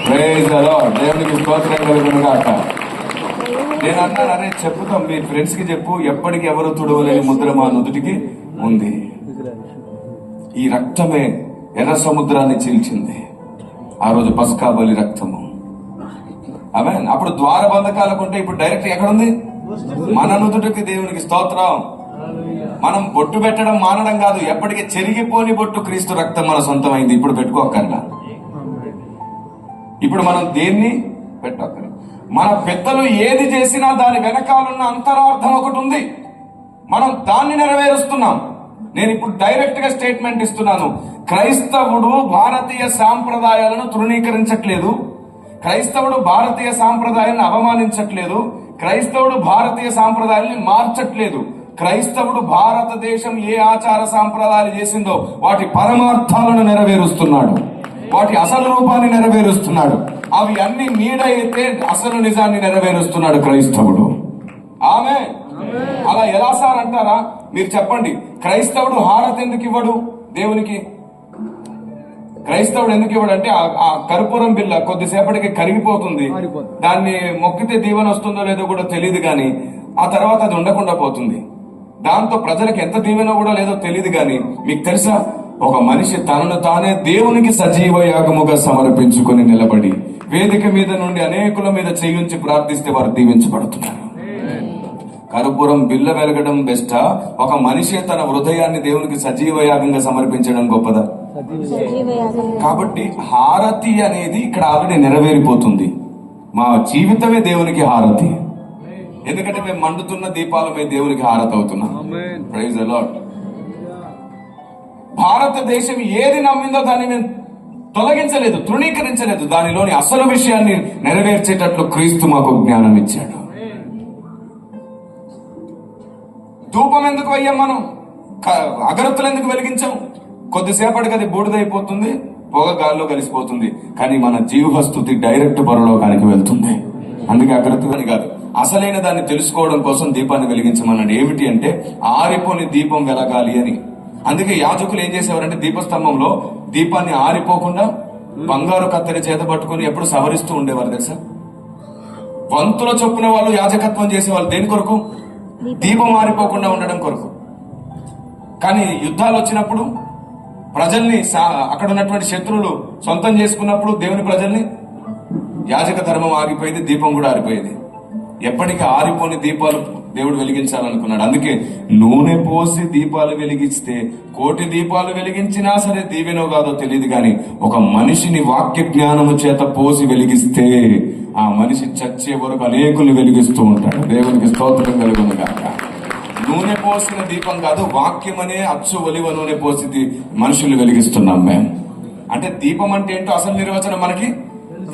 ప్రైజ్ ది లార్డ్, దేవునికి స్తోత్రం కలుగును గాక. నేను అన్నాను, అరే చెప్పుతాం, మీ ఫ్రెండ్స్ కి చెప్పు, ఎప్పటికి ఎవరు తుడవలేని ముద్ర మా నుదుటికి ఉంది. ఈ రక్తమే ఎర్ర సముద్రాన్ని చీల్చింది. ఆ రోజు పస్కా బలి రక్తము. ఆమేన్. అప్పుడు ద్వార బంధకాలకు ఉంటే ఇప్పుడు డైరెక్ట్ ఎక్కడుంది? మన నుదుటికి. దేవునికి స్తోత్రం. మనం బొట్టు పెట్టడం మానడం కాదు, ఎప్పటికీ చెరిగిపోని బొట్టు క్రీస్తు రక్తం మన సొంతమైంది. ఇప్పుడు పెట్టుకోకర్లా. ఇప్పుడు మనం దేన్ని పెట్టక్కర్లా. మన పెద్దలు ఏది చేసినా దాని వెనకాలన్న అంతరార్థం ఒకటి ఉంది. మనం దాన్ని నెరవేరుస్తున్నాం. నేను ఇప్పుడు డైరెక్ట్ గా స్టేట్మెంట్ ఇస్తున్నాను. క్రైస్తవుడు భారతీయ సాంప్రదాయాలను తృణీకరించట్లేదు. క్రైస్తవుడు భారతీయ సాంప్రదాయాలను అవమానించట్లేదు. క్రైస్తవుడు భారతీయ సాంప్రదాయాల్ని మార్చట్లేదు. క్రైస్తవుడు భారతదేశం ఏ ఆచార సాంప్రదాయాలు చేసిందో వాటి పరమార్థాలను నెరవేరుస్తున్నాడు, వాటి అసలు రూపాన్ని నెరవేరుస్తున్నాడు. అవి అన్ని నీడ అయితే అసలు నిజాన్ని నెరవేరుస్తున్నాడు క్రైస్తవుడు. ఆమె అలా ఎలా సార్ అంటారా? మీరు చెప్పండి, క్రైస్తవుడు హారతి ఎందుకు ఇవ్వడు దేవునికి? క్రైస్తవుడు ఎందుకు ఇవ్వడంటే ఆ కర్పూరం బిల్ల కొద్దిసేపటికి కరిగిపోతుంది, దాన్ని మొక్కితే దీవెన వస్తుందో లేదో కూడా తెలియదు, కానీ ఆ తర్వాత అది ఉండకుండా పోతుంది. దాంతో ప్రజలకు ఎంత దీవెనో కూడా లేదో తెలియదు. కానీ మీకు తెలుసా, ఒక మనిషి తనను తానే దేవునికి సజీవ యాగముగా సమర్పించుకుని నిలబడి వేదిక మీద నుండి అనేకుల మీద చేయించి ప్రార్థిస్తే వారు దీవించబడుతున్నారు. కర్పూరం బిల్ల వెలగడం బెస్టా, ఒక మనిషి తన హృదయాన్ని దేవునికి సజీవ యాగంగా సమర్పించడం గొప్పదా? కాబట్టి హారతి అనేది ఇక్కడ ఆల్రెడీ నెరవేరిపోతుంది. మా జీవితమే దేవునికి హారతి. ఎందుకంటే మేము మండుతున్న దీపాలపై దేవునికి హారతి అవుతున్నాం. Praise the Lord. భారతదేశం ఏది నమ్మిందో దాన్ని మేము తొలగించలేదు, తృణీకరించలేదు. దానిలోని అసలు విషయాన్ని నెరవేర్చేటట్లు క్రీస్తు మాకు జ్ఞానం ఇచ్చాడు. ధూపం ఎందుకు వెయ్యం మనం? అగరత్తులు ఎందుకు వెలిగించాం? కొద్దిసేపటికి అది బూడిదైపోతుంది, పొగ గాల్లో కలిసిపోతుంది. కానీ మన జీవస్థుతి డైరెక్ట్ పరలోకానికి వెళ్తుంది. అందుకే అగరత్తులు అని కాదు, అసలైన దాన్ని తెలుసుకోవడం కోసం దీపాన్ని వెలిగించమన్నాడు. ఏమిటి అంటే ఆరిపోని దీపం వెలగాలి అని. అందుకే యాజకులు ఏం చేసేవారంటే దీపస్తంభంలో దీపాన్ని ఆరిపోకుండా బంగారు కత్తెర చేత పట్టుకుని ఎప్పుడు సవరిస్తూ ఉండేవారు తెలుసా? వంతుల చొప్పున వాళ్ళు యాజకత్వం చేసేవాళ్ళు. దేని కొరకు? దీపం ఆరిపోకుండా ఉండడం కొరకు. కానీ యుద్ధాలు వచ్చినప్పుడు ప్రజల్ని, అక్కడ ఉన్నటువంటి శత్రువులు సొంతం చేసుకున్నప్పుడు దేవుని ప్రజల్ని, యాజక ధర్మం ఆగిపోయేది, దీపం కూడా ఆరిపోయేది. ఎప్పటికీ ఆరిపోని దీపాలు దేవుడు వెలిగించాలనుకున్నాడు. అందుకే నూనె పోసి దీపాలు వెలిగిస్తే, కోటి దీపాలు వెలిగించినా సరే దీవెనో కాదో తెలియదు, కానీ ఒక మనిషిని వాక్య జ్ఞానము చేత పోసి వెలిగిస్తే ఆ మనిషి చచ్చే వరకు అనేకులు వెలిగిస్తూ ఉంటాడు. దేవునికి స్తోత్రం కలుగును గాక. నూనె పోసిన దీపం కాదు, వాక్యం అనే అచ్చు ఒలివ నూనె పోసి మనుషులు వెలిగిస్తున్నాం మేము. అంటే దీపం అంటే ఏంటో అసలు నిర్వచనం మనకి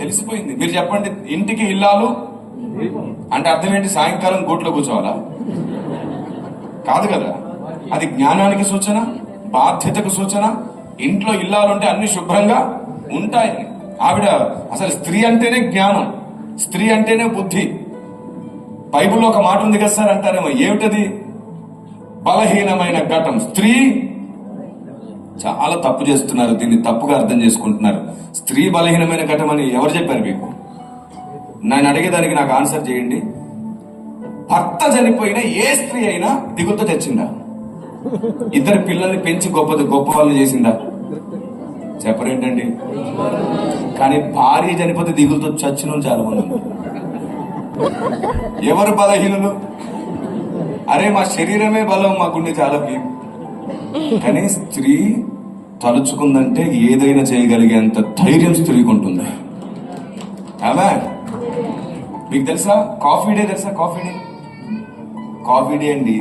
తెలిసిపోయింది. మీరు చెప్పండి, ఇంటికి ఇల్లాలు అంటే అర్థం ఏంటి? సాయంకాలం గూట్లో కూర్చోవాలా? కాదు కదా. అది జ్ఞానానికి సూచన, బాధ్యతకు సూచన. ఇంట్లో ఇల్లాలుంటే అన్ని శుభ్రంగా ఉంటాయి. ఆవిడ అసలు స్త్రీ అంటేనే జ్ఞానం, స్త్రీ అంటేనే బుద్ధి. బైబిల్లో ఒక మాట ఉంది కదా సార్ అంటారేమో, ఏమిటది? బలహీనమైన ఘటం. స్త్రీ చాలా తప్పు చేస్తున్నారు, దీన్ని తప్పుగా అర్థం చేసుకుంటున్నారు. స్త్రీ బలహీనమైన ఘటం అని ఎవరు చెప్పారు మీకు? నేను అడిగేదానికి నాకు ఆన్సర్ చేయండి. భర్త చనిపోయిన ఏ స్త్రీ అయినా దిగులతో తెచ్చిందా? ఇద్దరు పిల్లల్ని పెంచి గొప్ప వాళ్ళని చేసిందా? చెప్పరేంటండి? కానీ భార్య చనిపోతే దిగులతో చచ్చిన చాలా మంది ఉన్నారు. ఎవరు బలహీనులు? అరే మా శరీరమే బలం, మా గుండె చాలా వీక్. కానీ స్త్రీ తలుచుకుందంటే ఏదైనా చేయగలిగేంత ధైర్యం స్త్రీకి ఉంటుంది. ఆమె మీకు తెలుసా కాఫీ డే? తెలుసా కాఫీ డే అండి.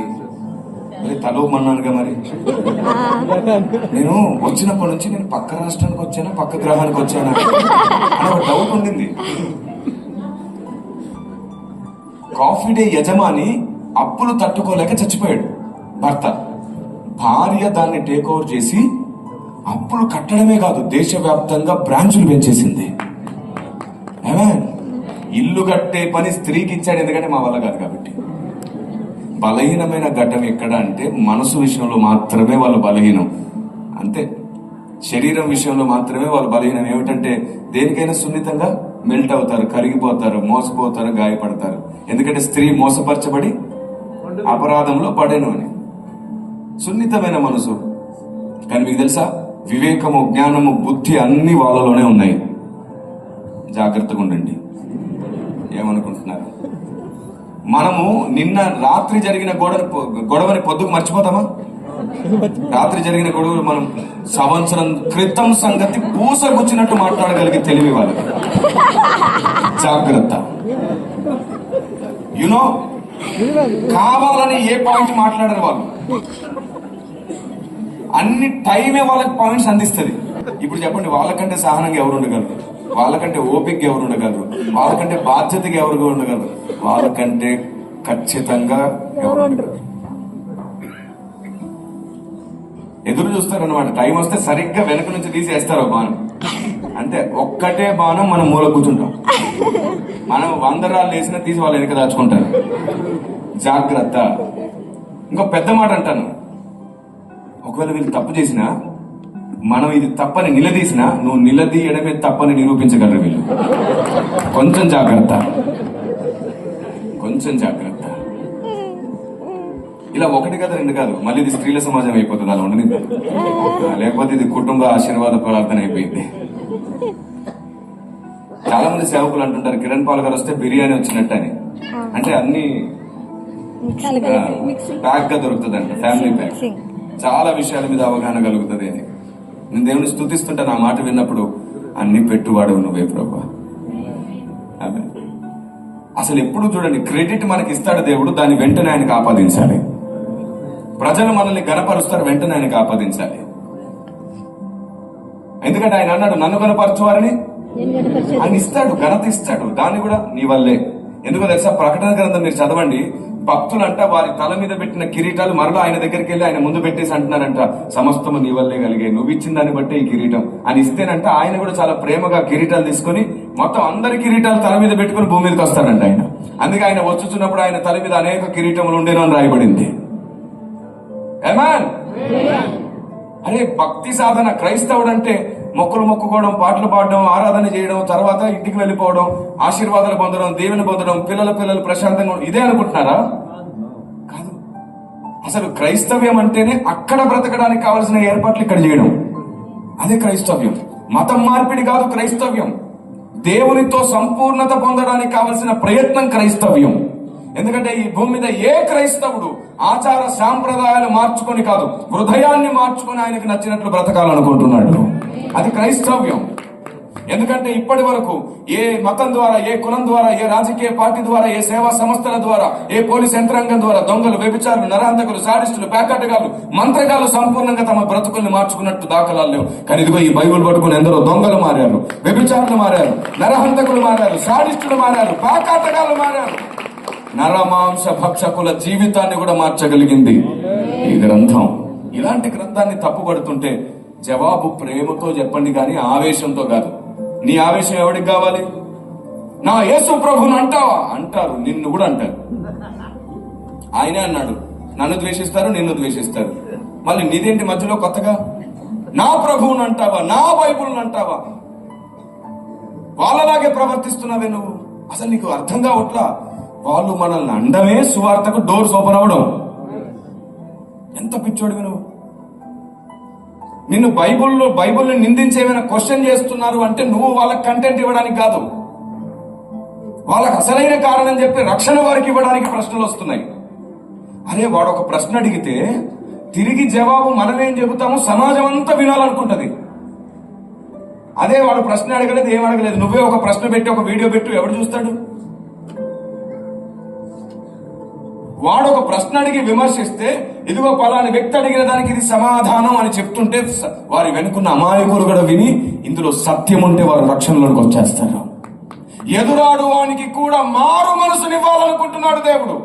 మరి తలవమన్నానుగా. మరి నేను వచ్చినప్పటి నుంచి నేను పక్క రాష్ట్రానికి వచ్చానా, పక్క గ్రహానికి వచ్చానా అని ఒక డౌట్ ఉండింది. కాఫీ డే యజమాని అప్పులు తట్టుకోలేక చచ్చిపోయాడు భర్త. భార్య దాన్ని టేక్ ఓవర్ చేసి అప్పులు కట్టడమే కాదు, దేశవ్యాప్తంగా బ్రాంచులు పెంచేసింది. ఇల్లు కట్టే పని స్త్రీకి ఇచ్చాడు, ఎందుకంటే మా వల్ల కాదు కాబట్టి. బలహీనమైన ఘట్టం ఎక్కడ అంటే మనసు విషయంలో మాత్రమే వాళ్ళు బలహీనం, అంతే. శరీరం విషయంలో మాత్రమే వాళ్ళు బలహీనం. ఏమిటంటే దేనికైనా సున్నితంగా మెల్ట్ అవుతారు, కరిగిపోతారు, మోసపోతారు, గాయపడతారు. ఎందుకంటే స్త్రీ మోసపరచబడి అపరాధంలో పడేను అని. సున్నితమైన మనసు. కానీ మీకు తెలుసా, వివేకము, జ్ఞానము, బుద్ధి అన్ని వాళ్ళలోనే ఉన్నాయి. జాగ్రత్తగా ఉండండి. ఏమనుకుంటున్నారు? మనము నిన్న రాత్రి జరిగిన గొడవని పొద్దుకు మర్చిపోతామా? రాత్రి జరిగిన గొడవలు మనం సంవత్సరం క్రితం సంగతి పూసగుచ్చినట్టు మాట్లాడగలిగే తెలివి వాళ్ళకి. జాగ్రత్త. యునో, కావాలని ఏ పాయింట్ మాట్లాడరు వాళ్ళు. అన్ని టైమే వాళ్ళకి పాయింట్స్ అందిస్తుంది. ఇప్పుడు చెప్పండి, వాళ్ళకంటే సహనంగా ఎవరు ఉండగలరు? వాళ్ళకంటే ఓపిక ఎవరు ఉండగలరు? వాళ్ళకంటే బాధ్యతగా ఎవరు ఉండగలరు? వాళ్ళకంటే ఖచ్చితంగా ఎవరు ఉండగలరు? ఎదురు చూస్తారన్నమాట. టైం వస్తే సరిగ్గా వెనక నుంచి తీసేస్తారు బాగా. అంటే ఒక్కటే బాణం మనం మూల కూర్చుంటాం. మనం 100 రాళ్ళు వేసినా తీసి వాళ్ళు వెనక దాచుకుంటారు. జాగ్రత్త. ఇంకో పెద్ద మాట అంటాను, ఒకవేళ వీళ్ళు తప్పు చేసినా మనం ఇది తప్పని నిలదీసినా నువ్వు నిలదీయడమే తప్పని నిరూపించగలరు వీళ్ళు. కొంచెం జాగ్రత్త, కొంచెం జాగ్రత్త. ఇలా ఒకటి కాదు, 2 కాదు, మళ్ళీ ఇది స్త్రీల సమాజం అయిపోతుంది. అలా ఉండని, లేకపోతే ఇది కుటుంబ ఆశీర్వాద ప్రార్థన అయిపోయింది. చాలా మంది సేవకులు అంటుంటారు కిరణ్ పాల్ గారు వస్తే బిర్యానీ వచ్చినట్టు అని. అంటే అన్ని ప్యాక్ గా దొరుకుతుంది అంట, ఫ్యామిలీ ప్యాక్. చాలా విషయాల మీద అవగాహన కలుగుతుంది అని నేను దేవుని స్తుతిస్తుంటే నా మాట విన్నప్పుడు అన్ని పెట్టువాడు నువ్వే ప్రభువా. అసలు ఎప్పుడు చూడండి, క్రెడిట్ మనకి ఇస్తాడు దేవుడు, దాన్ని వెంటనే ఆయనకు ఆపాదించాలి. ప్రజలు మనల్ని గణపరుస్తారు, వెంటనే ఆయనకు ఆపాదించాలి. ఎందుకంటే ఆయన అన్నాడు నన్ను గణపరచువారని ఆయన ఇస్తాడు, ఘనత ఇస్తాడు. దాన్ని కూడా నీ వల్లే. ఎందుకో తెలుసా, ప్రకటన గ్రంథం మీరు చదవండి. భక్తులంట వారి తల మీద పెట్టిన కిరీటాలు మరలా ఆయన దగ్గరికి వెళ్ళి ఆయన ముందు పెట్టేసి అంటున్నారంట సమస్తము నీ వల్లే కలిగే, నువ్వు ఇచ్చిన దాన్ని బట్టే ఈ కిరీటం అని ఇస్తేనంట ఆయన కూడా చాలా ప్రేమగా కిరీటాలు తీసుకొని మొత్తం అందరి కిరీటాలు తల మీద పెట్టుకుని భూమి మీదకి వస్తాడంట ఆయన. అందుకే ఆయన వచ్చుచున్నప్పుడు ఆయన తల మీద అనేక కిరీటములు ఉండేను అని రాయబడింది. అరే భక్తి సాధన, క్రైస్తవుడు అంటే మొక్కులు మొక్కుకోవడం, పాటలు పాడడం, ఆరాధన చేయడం, తర్వాత ఇంటికి వెళ్ళిపోవడం, ఆశీర్వాదాలు పొందడం, దీవెన పొందడం, పిల్లలు ప్రశాంతంగా, ఇదే అనుకుంటున్నారా? కాదు. అసలు క్రైస్తవ్యం అంటేనే అక్కడ బ్రతకడానికి కావలసిన ఏర్పాట్లు ఇక్కడ చేయడం, అదే క్రైస్తవ్యం. మతం మార్పిడి కాదు క్రైస్తవ్యం. దేవునితో సంపూర్ణత పొందడానికి కావలసిన ప్రయత్నం క్రైస్తవ్యం. ఎందుకంటే ఈ భూమి మీద ఏ క్రైస్తవుడు ఆచార సాంప్రదాయాలు మార్చుకొని కాదు, హృదయాన్ని మార్చుకొని ఆయనకు నచ్చినట్లు బ్రతకాలనుకుంటున్నాడు. అది క్రైస్తవ్యం. ఎందుకంటే ఇప్పటి వరకు ఏ మతం ద్వారా, ఏ కులం ద్వారా, ఏ రాజకీయ పార్టీ ద్వారా, ఏ సేవా సంస్థల ద్వారా, ఏ పోలీస్ యంత్రాంగం ద్వారా దొంగలు, వ్యభిచారులు, నరహంతకులు, సాడిస్టులు, ప్యాకట్టుగాలు, మంత్రగాలు సంపూర్ణంగా తమ బ్రతుకుల్ని మార్చుకున్నట్టు దాఖలాలు లేవు. కానీ ఇదిగో ఈ బైబుల్ పట్టుకుని ఎందరో దొంగలు మారారు, వ్యభిచారులు మారారు, నరహంతకులు మారారు, సాడిస్టులు మారారు, ప్యాకట్టగాలు మారారు. నరమాంస భక్షకుల జీవితాన్ని కూడా మార్చగలిగింది ఈ గ్రంథం. ఇలాంటి గ్రంథాన్ని తప్పుపడుతుంటే జవాబు ప్రేమతో చెప్పండి, కానీ ఆవేశంతో కాదు. నీ ఆవేశం ఎవరికి కావాలి? నా యేసు ప్రభుని అంటావా? అంటారు, నిన్ను కూడా అంటారు. ఆయనే అన్నాడు నన్ను ద్వేషిస్తారు, నిన్ను ద్వేషిస్తారు. మళ్ళీ నీదేంటి మధ్యలో కొత్తగా? నా ప్రభువుని అంటావా, నా బైబుల్ని అంటావా? వాళ్ళలాగే ప్రవర్తిస్తున్నావే నువ్వు. అసలు నీకు అర్థం కావట్లా? వాళ్ళు మనల్ని అండమే సువార్తకు డోర్స్ ఓపెన్ అవడం. ఎంత పిచ్చోడివి నువ్వు! నిన్ను బైబుల్ని నిందించేమైనా క్వశ్చన్ చేస్తున్నారు అంటే నువ్వు వాళ్ళకి కంటెంట్ ఇవ్వడానికి కాదు, వాళ్ళకి అసలైన కారణం చెప్పి రక్షణ వారికి ఇవ్వడానికి ప్రశ్నలు వస్తున్నాయి. అరే వాడు ఒక ప్రశ్న అడిగితే తిరిగి జవాబు మనమేం చెబుతాము, సమాజం అంతా వినాలనుకుంటది. అదే వాడు ప్రశ్న అడగలేదు, ఏం అడగలేదు, నువ్వే ఒక ప్రశ్న పెట్టి ఒక వీడియో పెట్టు, ఎవడు చూస్తాడు? వాడు ఒక ప్రశ్న అడిగి విమర్శిస్తే ఇదిగో పలాని వ్యక్తి అడిగిన దానికి ఇది సమాధానం అని చెప్తుంటే వారి వెనుకున్న అమాయకులు కూడా విని ఇందులో సత్యం ఉంటే వారు రక్షణలోకి వచ్చేస్తారు. ఎదురాడు వానికి కూడా మారు మనసునివ్వాలనుకుంటున్నాడు దేవుడు.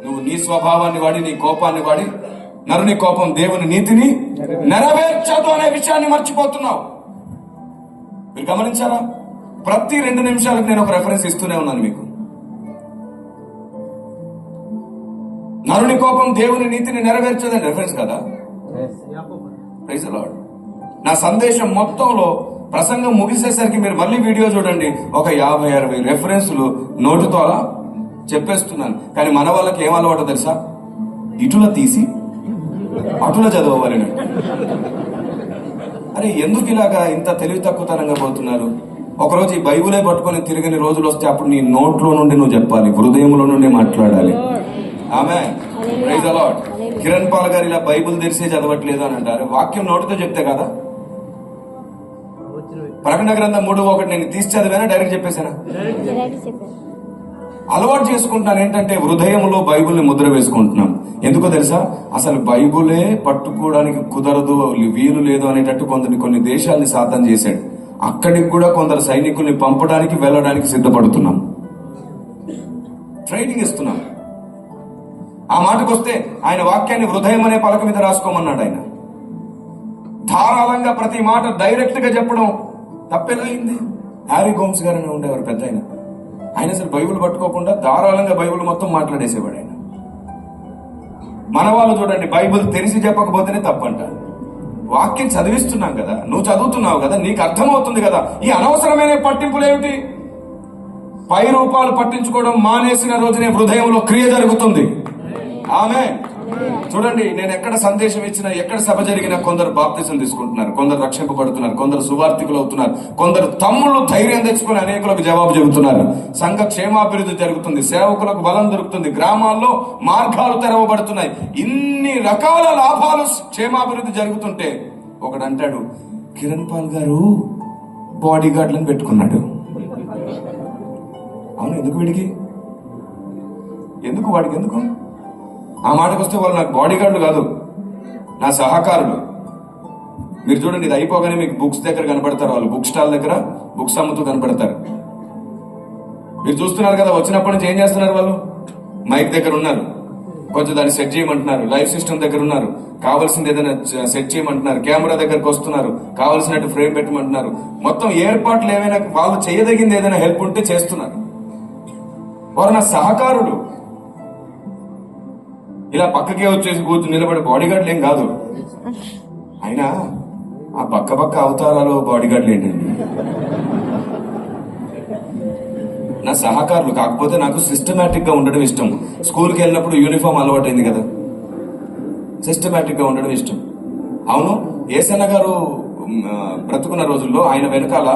నువ్వు నీ స్వభావాన్ని వాడి, నీ కోపాన్ని వాడి, నరుని కోపం దేవుని నీతిని నెరవేర్చదు అనే విషయాన్ని మర్చిపోతున్నావు. మీరు గమనించారా? ప్రతి 2 నిమిషాలకు నేను ఒక రెఫరెన్స్ ఇస్తూనే ఉన్నాను మీకు. నరుని కోపం దేవుని నీతిని నెరవేర్చదని రెఫరెన్స్ కదా. Praise the Lord. నా సందేశం మొత్తంలో ప్రసంగం ముగిసేసరికి మీరు మళ్ళీ వీడియో చూడండి, ఒక 50-60 రెఫరెన్స్లు నోటుతో అలా చెప్పేస్తున్నాను. కానీ మన వాళ్ళకి ఏం అలవాటు తెలుసా? ఇటుల తీసి అటుల చదవాలని. అరే ఎందుకు ఇలాగా ఇంత తెలివి తక్కువతనంగా పోతున్నారు? ఒకరోజు ఈ బైబులే పట్టుకొని తిరిగిన రోజులు వస్తే అప్పుడు నీ నోట్లో నుండి నువ్వు చెప్పాలి, హృదయంలో నుండి మాట్లాడాలి. ఆమె praise the Lord. Kiran Paul గారు ఇలా బైబుల్ తెరిసే చదవట్లేదు అని అంటారు. వాక్యం నోటితో చెప్తే కదా. ప్రకటన గ్రంథం 3:1 నేను తీసి చదివానా, డైరెక్ట్ చెప్పేశానా? అలవాటు చేసుకుంటున్నాను. ఏంటంటే హృదయంలో బైబుల్ని ముద్ర వేసుకుంటున్నాం. ఎందుకో తెలుసా? అసలు బైబులే పట్టుకోవడానికి కుదరదు, వీలు లేదు అనేటట్టు కొన్ని దేశాలని సాధన చేశాడు. అక్కడికి కూడా కొందరు సైనికుల్ని పంపడానికి వెళ్ళడానికి సిద్ధపడుతున్నాం, ట్రైనింగ్ ఇస్తున్నాం. ఆ మాటకు వస్తే ఆయన వాక్యాన్ని హృదయం అనే పలక మీద రాసుకోమన్నాడు. ఆయన ధారాళంగా ప్రతి మాట డైరెక్ట్ గా చెప్పడం తప్పెలా అయింది? హ్యారీ గోమ్స్ గారు అని ఉండేవారు పెద్ద ఆయన అసలు బైబిల్ పట్టుకోకుండా ధారాళంగా బైబిల్ మొత్తం మాట్లాడేసేవాడు ఆయన. మన వాళ్ళు చూడండి, బైబిల్ తెరిచి చెప్పకపోతేనే తప్పంట. వాక్యం చదివిస్తున్నాం కదా, నువ్వు చదువుతున్నావు కదా, నీకు అర్థమవుతుంది కదా, ఈ అనవసరమైన పట్టింపులు ఏమిటి? పై రూపాలు పట్టించుకోవడం మానేసిన రోజునే హృదయంలో క్రియ జరుగుతుంది. ఆమె చూడండి, నేను ఎక్కడ సందేశం ఇచ్చినా, ఎక్కడ సభ జరిగినా కొందరు బాప్తిజం తీసుకుంటున్నారు, కొందరు రక్షింపబడుతున్నారు, కొందరు సువార్థికులు అవుతున్నారు, కొందరు తమ్ముళ్ళు ధైర్యం తెచ్చుకుని అనేకులకు జవాబు చెబుతున్నారు. సంఘ క్షేమాభివృద్ధి జరుగుతుంది, సేవకులకు బలం దొరుకుతుంది, గ్రామాల్లో మార్గాలు తెరవబడుతున్నాయి. ఇన్ని రకాల లాభాలు, క్షేమాభివృద్ధి జరుగుతుంటే ఒకడు అంటాడు, కిరణ్ పాల్ గారు బాడీ గార్డ్లను పెట్టుకున్నాడు. అవును, ఎందుకు వీడికి? ఎందుకు వాడికి? ఎందుకు? ఆ మాటకు వస్తే వాళ్ళు నాకు బాడీ గార్డులు కాదు, నా సహకారులు. మీరు చూడండి, ఇది అయిపోగానే మీకు బుక్స్ దగ్గర కనపడతారు, వాళ్ళు బుక్ స్టాల్ దగ్గర బుక్స్ అమ్ముతూ కనపడతారు. మీరు చూస్తున్నారు కదా, వచ్చినప్పటి నుంచి ఏం చేస్తున్నారు వాళ్ళు? మైక్ దగ్గర ఉన్నారు, కొంచెం దాన్ని సెట్ చేయమంటున్నారు, లైవ్ సిస్టమ్ దగ్గర ఉన్నారు, కావాల్సింది ఏదైనా సెట్ చేయమంటున్నారు, కెమెరా దగ్గరకు వస్తున్నారు, కావాల్సినట్టు ఫ్రేమ్ పెట్టమంటున్నారు. మొత్తం ఏర్పాట్లు ఏమైనా వాళ్ళు చేయదగింది ఏదైనా హెల్ప్ ఉంటే చేస్తున్నారు. వారు నా సహకారులు. ఇలా పక్కకే వచ్చేసి కూర్చుని నిలబడే బాడీ గార్డులు ఏం కాదు. అయినా ఆ పక్క అవతారాలు బాడీ గార్డులు ఏంటండి? నా సహకారులు. కాకపోతే నాకు సిస్టమేటిక్ గా ఉండడం ఇష్టం. స్కూల్కి వెళ్ళినప్పుడు యూనిఫామ్ అలవాటైంది కదా, సిస్టమేటిక్ గా ఉండడం ఇష్టం. అవును, ఏసన్న గారు బ్రతుకున్న రోజుల్లో ఆయన వెనకాల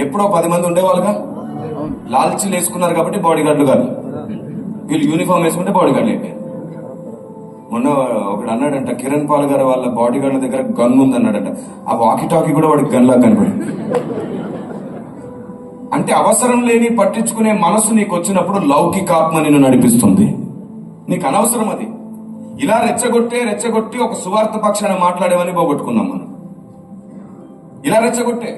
ఎప్పుడో 10 మంది ఉండేవాళ్ళుగా. లాల్చీలు వేసుకున్నారు కాబట్టి బాడీ గార్డులు కాదు, వీళ్ళు యూనిఫామ్ వేసుకుంటే బాడీ గార్డులు అయిపోయారు. మొన్న ఒకడు అన్నాడంట, కిరణ్ పాల్ గారు వాళ్ళ బాడీ గార్డుల దగ్గర గన్ ఉంది అన్నాడంట. ఆ వాకి టాకీ కూడా వాడికి గన్ లాగా కనపడింది. అంటే అవసరం లేని పట్టించుకునే మనసు నీకు వచ్చినప్పుడు లౌకిక ఆత్మ నిన్ను నడిపిస్తుంది. నీకు అనవసరం అది. ఇలా రెచ్చగొట్టి ఒక సువార్త పక్షాన మాట్లాడేవని పోగొట్టుకుందాం మనం. ఇలా రెచ్చగొట్టే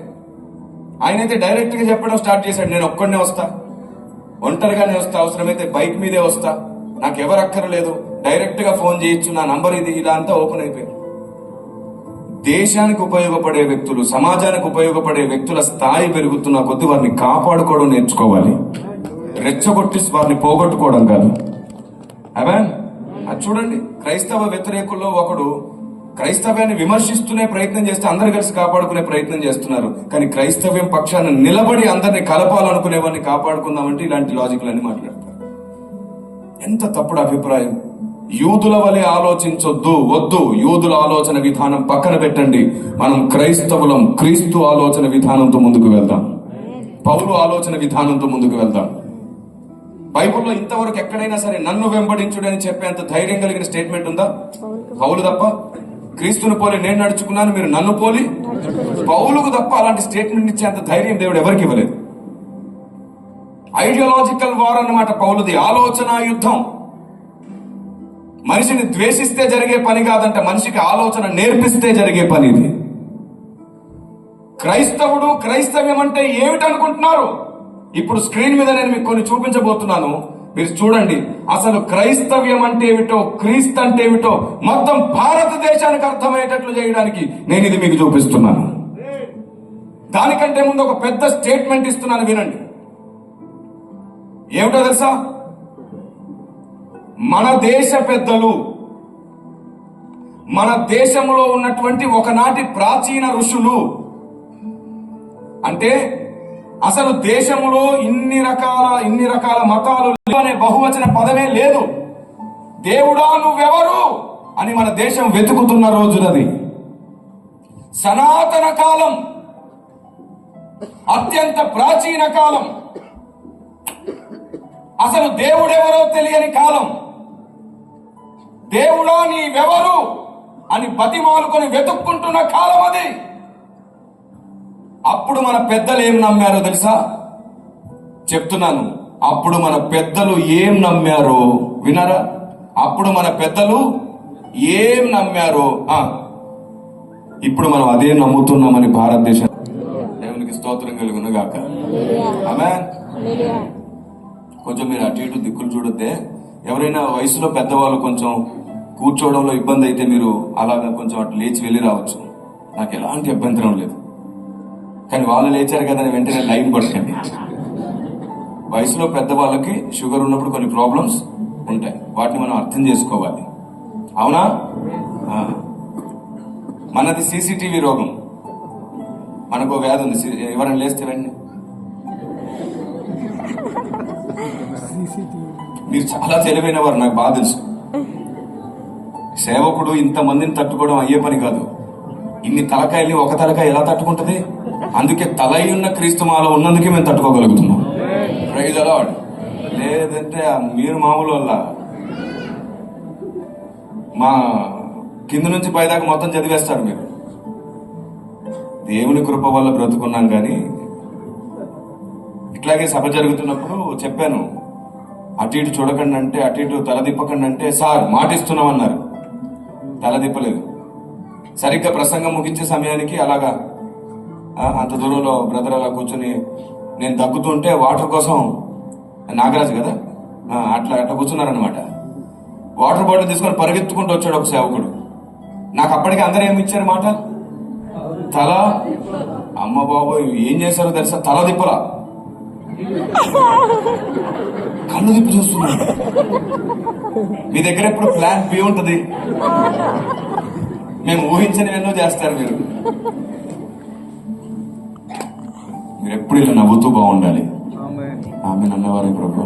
ఆయనైతే డైరెక్ట్ గా చెప్పడం స్టార్ట్ చేశాడు, నేను ఒక్కడనే వస్తా, ఒంటరిగానే వస్తా, అవసరమైతే బైక్ మీదే వస్తా, నాకు ఎవరు అక్కర్లేదు, డైరెక్ట్ గా ఫోన్ చేయొచ్చు, నా నంబర్ ఇది, ఇలా అంతా ఓపెన్ అయిపోయారు. దేశానికి ఉపయోగపడే వ్యక్తులు, సమాజానికి ఉపయోగపడే వ్యక్తుల స్థాయి పెరుగుతున్న కొద్ది వారిని కాపాడుకోవడం నేర్చుకోవాలి, రెచ్చగొట్టి వారిని పోగొట్టుకోవడం కాదు. అవే అది చూడండి, క్రైస్తవ వ్యతిరేకుల్లో ఒకడు క్రైస్తవ్యాన్ని విమర్శిస్తూనే ప్రయత్నం చేస్తే అందరు కలిసి కాపాడుకునే ప్రయత్నం చేస్తున్నారు. కానీ క్రైస్తవ్యం పక్షాన నిలబడి అందరినీ కలపాలనుకునే వారిని కాపాడుకుందామంటే ఇలాంటి లాజిక్లన్నీ మాట్లాడతారు. ఎంత తప్పుడు అభిప్రాయం. యూదుల వలె ఆలోచించొద్దు, వద్దు. యూదుల ఆలోచన విధానం పక్కన పెట్టండి. మనం క్రైస్తవులం, క్రీస్తు ఆలోచన విధానంతో ముందుకు వెళ్దాం, పౌలు ఆలోచన విధానంతో ముందుకు వెళ్దాం. బైబిల్లో ఇంతవరకు ఎక్కడైనా సరే నన్ను వెంబడించుడని చెప్పేంత ధైర్యం కలిగిన స్టేట్మెంట్ ఉందా? పౌలు తప్ప. క్రీస్తుని పోలి నేను నడుచుకున్నాను, మీరు నన్ను పోలి. పౌలుకు తప్ప అలాంటి స్టేట్మెంట్ ఇచ్చేంత ధైర్యం దేవుడు ఎవరికి ఇవ్వలేదు. ఐడియాలజికల్ వార్ అన్నమాట పౌలుది, ఆలోచన యుద్ధం. మనిషిని ద్వేషిస్తే జరిగే పని కాదంట, మనిషికి ఆలోచన నేర్పిస్తే జరిగే పని ఇది. క్రైస్తవ్యం అంటే ఏమిటనుకుంటున్నారు? ఇప్పుడు స్క్రీన్ మీద నేను మీకు కొన్ని చూపించబోతున్నాను, మీరు చూడండి. అసలు క్రైస్తవ్యం అంటే ఏమిటో, క్రీస్తు అంటే ఏమిటో మొత్తం భారతదేశానికి అర్థమయ్యేటట్లు చేయడానికి నేను ఇది మీకు చూపిస్తున్నాను. దానికంటే ముందు ఒక పెద్ద స్టేట్మెంట్ ఇస్తున్నాను, వినండి. ఏమిటో తెలుసా? మన దేశ పెద్దలు, మన దేశంలో ఉన్నటువంటి ఒకనాటి ప్రాచీన ఋషులు, అంటే అసలు దేశంలో ఇన్ని రకాల మతాలు అనే బహువచన పదమే లేదు. దేవుడా నువ్వెవరు అని మన దేశం వెతుకుతున్న రోజులది. సనాతన కాలం, అత్యంత ప్రాచీన కాలం, అసలు దేవుడెవరో తెలియని కాలం. దేవుడా నీవెవరు అని బతిమాలుకొని వెతుక్కుంటున్న కాలం అది. అప్పుడు మన పెద్దలు ఏం నమ్మారో తెలుసా? చెప్తున్నాను, అప్పుడు మన పెద్దలు ఏం నమ్మారో వినరా? అప్పుడు మన పెద్దలు ఏం నమ్మారో ఇప్పుడు మనం అదే నమ్ముతున్నామని భారతదేశం. దేవునికి స్తోత్రం కలుగును గాక. ఆమేన్. కొంచెం మీరు అటు ఇటు దిక్కులు చూడొద్దే. ఎవరైనా వయసులో పెద్దవాళ్ళు కొంచెం కూర్చోవడంలో ఇబ్బంది అయితే మీరు అలాగా కొంచెం అటు లేచి వెళ్ళి రావచ్చు, నాకు ఎలాంటి అభ్యంతరం లేదు. కానీ వాళ్ళు లేచారు కదా అని వెంటనే లైన్ పట్టండి. వయసులో పెద్దవాళ్ళకి షుగర్ ఉన్నప్పుడు కొన్ని ప్రాబ్లమ్స్ ఉంటాయి, వాటిని మనం అర్థం చేసుకోవాలి. అవునా? మనది సీసీటీవీ రోగం. మనకు వ్యాధి ఉంది, ఎవరైనా లేస్తే వెంటనే మీరు చాలా తెలివైన వారు, నాకు బాగా తెలుసు. సేవకుడు ఇంతమందిని తట్టుకోవడం అయ్యే పని కాదు. ఇన్ని తలకాయల్ని ఒక తలకాయ ఎలా తట్టుకుంటది? అందుకే తలై ఉన్న క్రీస్తు మాలో ఉన్నందుకే మేము తట్టుకోగలుగుతున్నాం. Praise the lord. లేదంటే మీరు మామూలు వల్ల మా కింద నుంచి పైదాకా మొత్తం చదివేస్తారు మీరు. దేవుని కృప వల్ల బ్రతుకున్నాం. కానీ ఇట్లాగే సభ జరుగుతున్నప్పుడు చెప్పాను, అటు ఇటు చూడకండి అంటే, అటు ఇటు తలదిప్పకండి అంటే, సార్ మాటిస్తున్నాం అన్నారు. తలదిప్పలేదు. సరిగ్గా ప్రసంగం ముగించే సమయానికి అలాగా అంత దూరంలో బ్రదర్ అలా కూర్చొని నేను దగ్గుతుంటే వాటర్ కోసం, నాగరాజు కదా, అట్లా కూర్చున్నారనమాట. వాటర్ బాటిల్ తీసుకొని పరిగెత్తుకుంటూ వచ్చాడు ఒక సేవకుడు. నాకు అప్పటికి అందరూ ఏమి ఇచ్చారు మాట? తల. అమ్మ బాబు ఏం చేశారో తెలుసా? తల దిప్పలా, కళ్ళు దిప్పి చూస్తున్నారు. మీ దగ్గర ఎప్పుడు ప్లాన్ బి ఉంటుంది. మేము ఊహించని ఎన్నో చేస్తారు మీరు. మీరు ఎప్పుడు ఇలా నవ్వుతూ బాగుండాలి. ఆమె అన్నవారే ప్రభు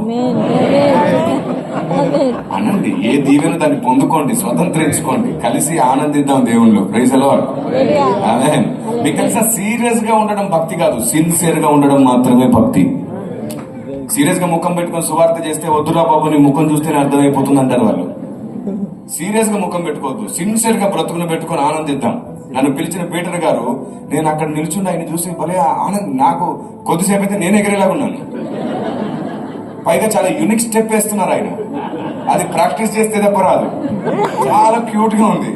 అనండి. ఏ దీవెన దాన్ని పొందుకోండి, స్వతంత్రించుకోండి, కలిసి ఆనందిద్దాం దేవుళ్ళు. Praise the lord. ఆమేన్. మీకు తెలుసా, సీరియస్ గా ఉండడం భక్తి కాదు, సిన్సియర్ గా ఉండడం మాత్రమే భక్తి. సీరియస్ గా ముఖం పెట్టుకొని సువార్త చేస్తే వద్దురా బాబు నీ ముఖం చూస్తేనే అర్థమైపోతుంది అంటారు వాళ్ళు. సీరియస్ గా ముఖం పెట్టుకోవద్దు, సిన్సియర్ గా బ్రతుకును పెట్టుకొని ఆనందిద్దాం. నన్ను పిలిచిన పీటర్ గారు, నేను అక్కడ నిల్చుండి ఆయన చూసి భలే ఆనందం. నాకు కొద్దిసేపు అయితే నేను ఎగిరేలాగా ఉన్నాను. పైగా చాలా యూనిక్ స్టెప్ వేస్తున్నారు ఆయన. అది ప్రాక్టీస్ చేస్తే తప్ప రాదు. చాలా క్యూట్ గా ఉంది.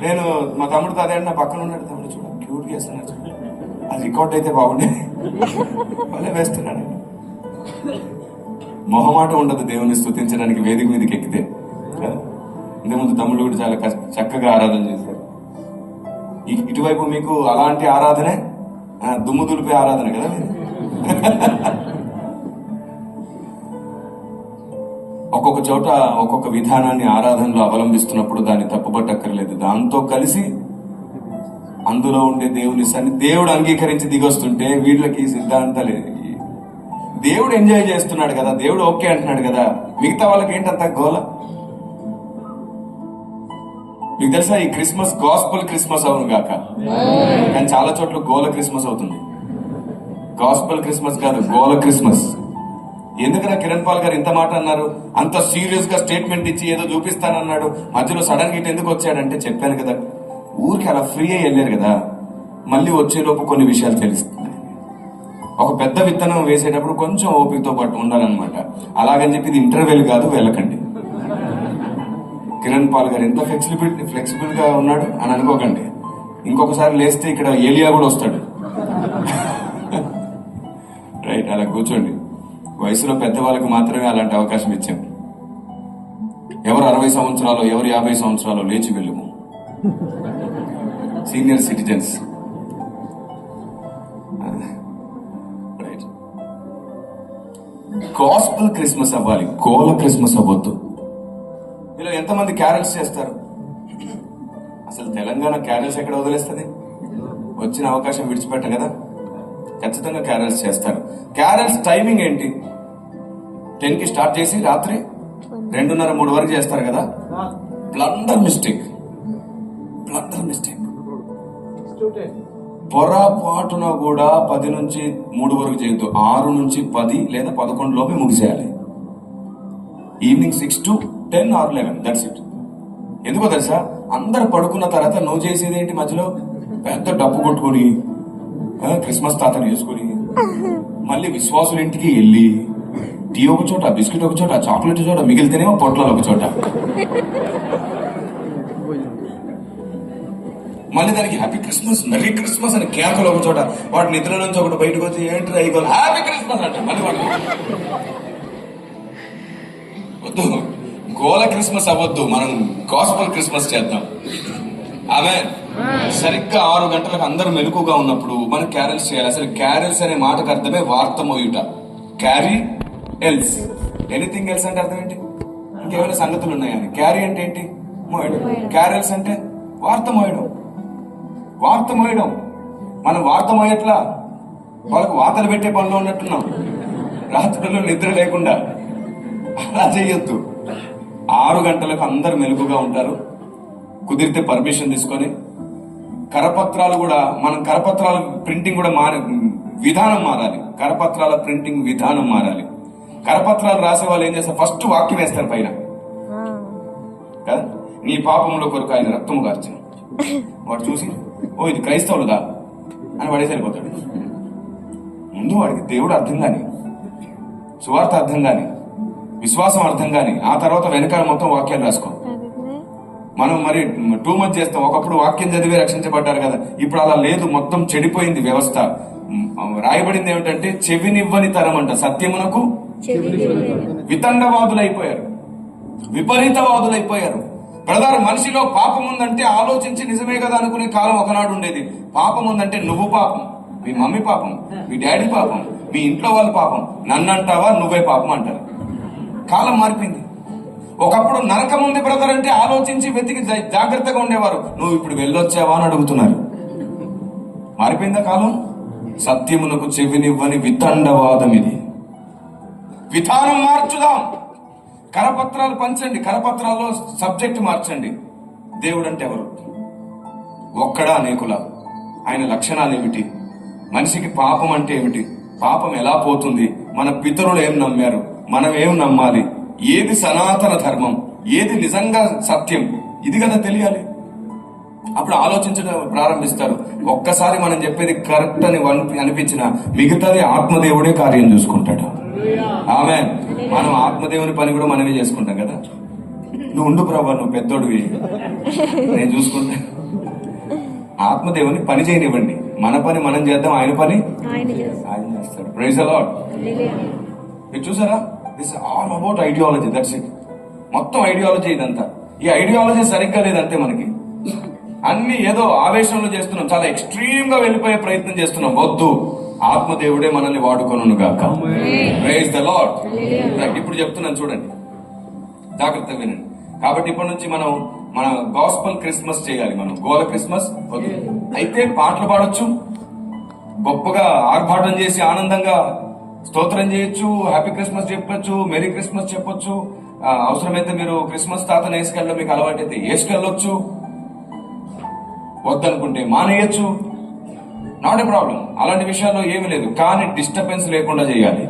నేను మా తమ్ముడు అదే నా పక్కన ఉన్నాడు. తమ్ముడు చూడ క్యూట్ గా వేస్తున్నాడు, అది రికార్డ్ అయితే బాగుండే. భలే వేస్తున్నాడు. మొహమాట ఉండదు దేవుని స్తుతించడానికి వేదిక మీదకి ఎక్కితే. ఇంతకుముందు తమ్ముడు కూడా చాలా చక్కగా ఆరాధన చేశారు. ఇటువైపు మీకు అలాంటి ఆరాధనే, దుమ్ము దులిపే ఆరాధన కదా. ఒక్కొక్క చోట ఒక్కొక్క విధానాన్ని ఆరాధనలో అవలంబిస్తున్నప్పుడు దాన్ని తప్పుపట్టక్కర్లేదు. దాంతో కలిసి అందులో ఉండే దేవుని దేవుడు అంగీకరించి దిగొస్తుంటే వీళ్ళకి సిద్ధాంతాలు. దేవుడు ఎంజాయ్ చేస్తున్నాడు కదా, దేవుడు ఓకే అంటున్నాడు కదా, మిగతా వాళ్ళకి ఏంటంత గోల? మీకు తెలుసా, ఈ క్రిస్మస్ గాస్పల్ క్రిస్మస్ అవును గాక, కానీ చాలా చోట్ల గోల క్రిస్మస్ అవుతుంది. గాస్పల్ క్రిస్మస్ కాదు, గోల క్రిస్మస్. ఎందుకన్నా కిరణ్ పాల్ గారు ఇంత మాట అన్నారు? అంత సీరియస్ గా స్టేట్మెంట్ ఇచ్చి ఏదో చూపిస్తానన్నాడు, మధ్యలో సడన్ గా ఎందుకు వచ్చాడంటే, చెప్పాను కదా, ఊరికి అలా ఫ్రీ అయ్యి వెళ్ళారు కదా, మళ్ళీ వచ్చేలోపు కొన్ని విషయాలు తెలుస్తుంది. ఒక పెద్ద విత్తనం వేసేటప్పుడు కొంచెం ఓపికతో పాటు ఉండాలన్నమాట. అలాగని చెప్పి ఇది ఇంటర్వెల్ కాదు, వెళ్ళకండి. కిరణ్ పాల్ గారు ఎంత ఫ్లెక్సిబుల్ గా ఉన్నాడు అని అనుకోకండి. ఇంకొకసారి లేస్తే ఇక్కడ ఏలియా కూడా వస్తాడు. రైట్, అలా కూర్చోండి. వయసులో పెద్దవాళ్ళకి మాత్రమే అలాంటి అవకాశం ఇచ్చాం. ఎవరు 60 సంవత్సరాలు, ఎవరు 50 సంవత్సరాలు లేచి వెళ్ళము. Senior citizens. Right, gospel Christmas అవ్వాలి, గోల క్రిస్మస్ అవ్వద్దు. ఇలా ఎంతమంది క్యారల్స్ చేస్తారు? అసలు తెలంగాణ క్యారల్స్ ఎక్కడ వదిలేస్తుంది? వచ్చిన అవకాశం విడిచిపెట్ట కదా, ఖచ్చితంగా క్యారల్స్ చేస్తారు. క్యారల్స్ టైమింగ్ ఏంటి? 10కి స్టార్ట్ చేసి రాత్రి 2:30-3 వరకు చేస్తారు కదా. Blunder mistake. పొరపాటున కూడా 10 నుంచి 3 వరకు చేయొద్దు. 6 నుంచి 10 లేదా 11 లోపే ముగిసేయాలి. Evening 6 to 10 or 11, that's it. ఎందుకో తెలుసా, అందరు పడుకున్న తర్వాత నువ్వు చేసేది ఏంటి? మధ్యలో పెద్ద డబ్బు కొట్టుకొని క్రిస్మస్ తాతను చేసుకుని మళ్ళీ విశ్వాసుల ఇంటికి వెళ్ళి టీ ఒక చోట, బిస్కెట్ ఒక చోట, చాక్లెట్ చోట, మిగిలితేనేమో పొట్లాలు ఒక చోట, మళ్ళీ దానికి హ్యాపీ క్రిస్మస్, మెరీ క్రిస్మస్ అని కేకలు ఒక చోట. వాటి నిద్ర నుంచి ఒకటి బయటకు వచ్చి ఏంటి అయిపోయి హ్యాపీ క్రిస్మస్ అంటే మళ్ళీ వాడు వద్దు. గోల క్రిస్మస్ అవ్వద్దు, మనం గాస్పల్ క్రిస్మస్ చేద్దాం. ఆమేన్. సరిగ్గా 6 గంటలకు అందరూ మెలకుగా ఉన్నప్పుడు మనం క్యారల్స్ చేయాలి. అసలు క్యారల్స్ అనే మాటకు అర్థమే వార్త మోయుట. క్యారీ ఎల్స్, ఎనీథింగ్ ఎల్స్ అంటే అర్థం ఏంటి? ఇంకేమైనా సంగతులు ఉన్నాయని. క్యారీ అంటే ఏంటి? మోయడం. క్యారల్స్ అంటే వార్త మోయడం. వార్త మోయడం. మనం వార్త మోయట్లా, వాళ్ళకు వార్తలు పెట్టే పనిలో ఉన్నట్టున్నాం. రాత్రుల్లో నిద్ర లేకుండా అలా చెయ్యొద్దు. 6 గంటలకు అందరు మెలకుగా ఉంటారు. కుదిరితే పర్మిషన్ తీసుకొని కరపత్రాలు కూడా, మనం కరపత్రాల ప్రింటింగ్ కూడా విధానం మారాలి. కరపత్రాల ప్రింటింగ్ విధానం మారాలి. కరపత్రాలు రాసే వాళ్ళు ఏం చేస్తారు? ఫస్ట్ వాక్యం వేస్తారు పైన కదా, నీ పాపంలో కొరకు ఆయన రక్తము కార్చాను. వాడు చూసి, ఓ ఇది క్రైస్తవులుదా అని వాడే సరిపోతాడు. ముందు వాడికి దేవుడు అర్థం కాని, సువార్త అర్థం కాని, విశ్వాసం అర్థం కాని, ఆ తర్వాత వెనకాల మొత్తం వాక్యాలు రాసుకో. మనం మరి టూ మచ్ చేస్తాం. ఒకప్పుడు వాక్యం చదివే రక్షించబడ్డారు కదా, ఇప్పుడు అలా లేదు. మొత్తం చెడిపోయింది వ్యవస్థ. రాయబడింది ఏమిటంటే చెవినివ్వని తరం అంట. సత్యమునకు వితండవాదులైపోయారు, విపరీతవాదులైపోయారు. బ్రదర్, మనిషిలో పాపం ఉందంటే ఆలోచించి నిజమే కదా అనుకునే కాలం ఒకనాడు ఉండేది. పాపం ఉందంటే నువ్వు పాపం, మీ మమ్మీ పాపం, మీ డాడీ పాపం, మీ ఇంట్లో వాళ్ళ పాపం, నన్ను అంటావా నువ్వే పాపం అంటారు. కాలం మారిపోయింది. ఒకప్పుడు నరకం ఉంది బ్రదర్ అంటే ఆలోచించి వెతికి జాగ్రత్తగా ఉండేవారు. నువ్వు ఇప్పుడు వెళ్ళొచ్చావా అని అడుగుతున్నారు. మారిపోయిందా కాలం? సత్యమునకు చెవినివ్వని వితండవాదం ఇది. విధానం మార్చుదాం. కరపత్రాలు పంచండి, కరపత్రాల్లో సబ్జెక్ట్ మార్చండి. దేవుడు అంటే ఎవరు? ఒక్కడా అనేకులా? ఆయన లక్షణాలు ఏమిటి? మనిషికి పాపం అంటే ఏమిటి? పాపం ఎలా పోతుంది? మన పితరులు ఏం నమ్మారు, మనం ఏం నమ్మాలి? ఏది సనాతన ధర్మం, ఏది నిజంగా సత్యం, ఇది కదా తెలియాలి. అప్పుడు ఆలోచించడం ప్రారంభిస్తారు. ఒక్కసారి మనం చెప్పేది కరెక్ట్ అని అనిపించిన మిగతాది ఆత్మదేవుడే కార్యం చూసుకుంటాడు. ఆమె మనం ఆత్మదేవుని పని కూడా మనమే చేసుకుంటాం కదా. నువ్వు ఉండు ప్రభా, నువ్వు పెద్దోడివి, నేను చూసుకుంటా. ఆత్మదేవుని పని చేయనివ్వండి. మన పని మనం చేద్దాం, ఆయన పని ఆయన చేస్తాడు. Praise the Lord. మీరు చూసారా? This all about ideology. That's it. మొత్తం ఐడియాలజీ ఇదంతా. ఈ ఐడియాలజీ సరిగ్గా లేదంతే. మనకి అన్ని ఏదో ఆవేశంలో చేస్తున్నాం, చాలా ఎక్స్ట్రీమ్ గా వెళ్ళిపోయే ప్రయత్నం చేస్తున్నాం. వద్దు, ఆత్మదేవుడే మనల్ని వాడుకొనును గాక. Praise the Lord. ఇప్పుడు చెప్తున్నాను చూడండి, జాగ్రత్తగా వినండి. కాబట్టి ఇప్పటి నుంచి మనం మన గాస్పల్ క్రిస్మస్ చేయాలి. మనం గోల క్రిస్మస్ వద్దు. అయితే పాటలు పాడొచ్చు, గొప్పగా ఆర్భాటం చేసి ఆనందంగా స్తోత్రం చేయొచ్చు, హ్యాపీ క్రిస్మస్ చెప్పొచ్చు, మెరీ క్రిస్మస్ చెప్పొచ్చు. అవసరమైతే మీరు క్రిస్మస్ తాతను వేసుకెళ్ళడం మీకు అలవాటైతే వేసుకెళ్ళొచ్చు, వద్దనుకుంటే మానేయచ్చు. Not a problem. అలాంటి విషయాల్లో ఏమీ లేదు. కానీ డిస్టర్బెన్స్ లేకుండా చేయాలి.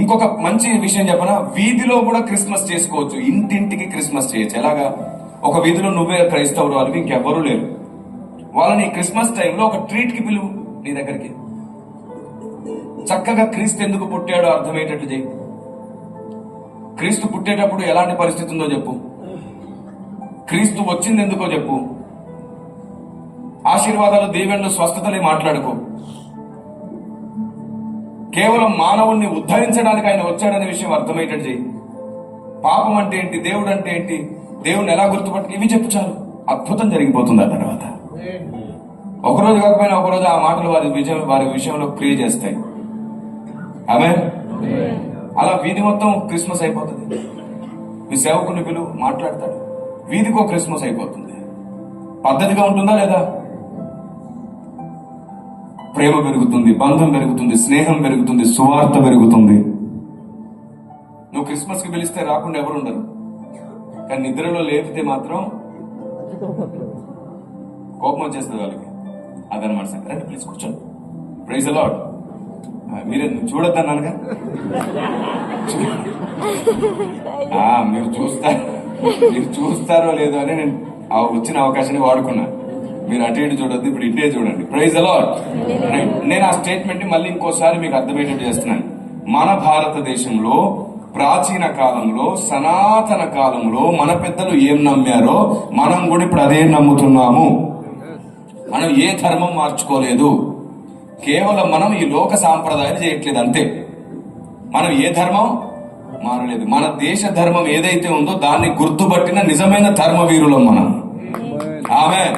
ఇంకొక మంచి విషయం చెప్పనా, వీధిలో కూడా క్రిస్మస్ చేసుకోవచ్చు. ఇంటింటికి క్రిస్మస్ చేయొచ్చు. ఎలాగా? ఒక వీధిలో నువ్వే క్రైస్తవుడు, వాళ్ళకి ఇంకెవ్వరూ లేరు. వాళ్ళని క్రిస్మస్ టైంలో ఒక ట్రీట్ కి పిలువు నీ దగ్గరికి. చక్కగా క్రీస్తు ఎందుకు పుట్టాడో అర్థమయ్యేటట్లు చేయి. క్రీస్తు పుట్టేటప్పుడు ఎలాంటి పరిస్థితి ఉందో చెప్పు. క్రీస్తు వచ్చింది ఎందుకో చెప్పు. ఆశీర్వాదాలు, దీవెనలు, స్వస్థతలే మాట్లాడుకో. కేవలం మానవుణ్ణి ఉద్ధరించడానికి ఆయన వచ్చాడనే విషయం అర్థమయ్యేటట్టు చేయి. పాపం అంటే ఏంటి, దేవుడు అంటే ఏంటి, దేవుడిని ఎలా గుర్తుపట్టి, ఇవి చెప్పు చాలు. అద్భుతం జరిగిపోతుంది. ఆ తర్వాత ఒకరోజు కాకపోయినా ఒకరోజు ఆ మాటలు వారి విషయంలో క్రియ చేస్తాయి. ఆమె అలా వీధి మొత్తం క్రిస్మస్ అయిపోతుంది. మీ సేవకుని పిలువు, మాట్లాడతాడు. వీధికో క్రిస్మస్ అయిపోతుంది. పద్ధతిగా ఉంటుందా లేదా? ప్రేమ పెరుగుతుంది, బంధం పెరుగుతుంది, స్నేహం పెరుగుతుంది, సువార్త పెరుగుతుంది. నువ్వు క్రిస్మస్ కి పిలిస్తే రాకుండా ఎవరు ఉండరు. కానీ నిద్రలో లేపితే మాత్రం కోపం వచ్చేస్తుంది వాళ్ళకి. అదనమాట సంగతి. రండి ప్లీజ్ కూర్చోండి. Praise the Lord. మీరే చూడొద్దన్నానుగా, మీరు చూస్తారో లేదో అని నేను వచ్చిన అవకాశాన్ని వాడుకున్నా. మీరు అటు ఇటు చూడొద్దు, ఇప్పుడు ఇటే చూడండి. Praise the Lord. నేను ఆ స్టేట్మెంట్ ని మళ్ళీ ఇంకోసారి మీకు అర్థమయ్యేటట్టు చేస్తున్నాను. మన భారతదేశంలో ప్రాచీన కాలంలో, సనాతన కాలంలో మన పెద్దలు ఏం నమ్మారో మనం కూడా ఇప్పుడు అదే నమ్ముతున్నాము. మనం ఏ ధర్మం మార్చుకోలేదు. కేవలం మనం ఈ లోక సాంప్రదాయాలు చేయట్లేదు అంతే. మనం ఏ ధర్మం మారలేదు. మన దేశ ధర్మం ఏదైతే ఉందో దాన్ని గుర్తుపట్టిన నిజమైన ధర్మవీరులం మనం. ఆమేన్.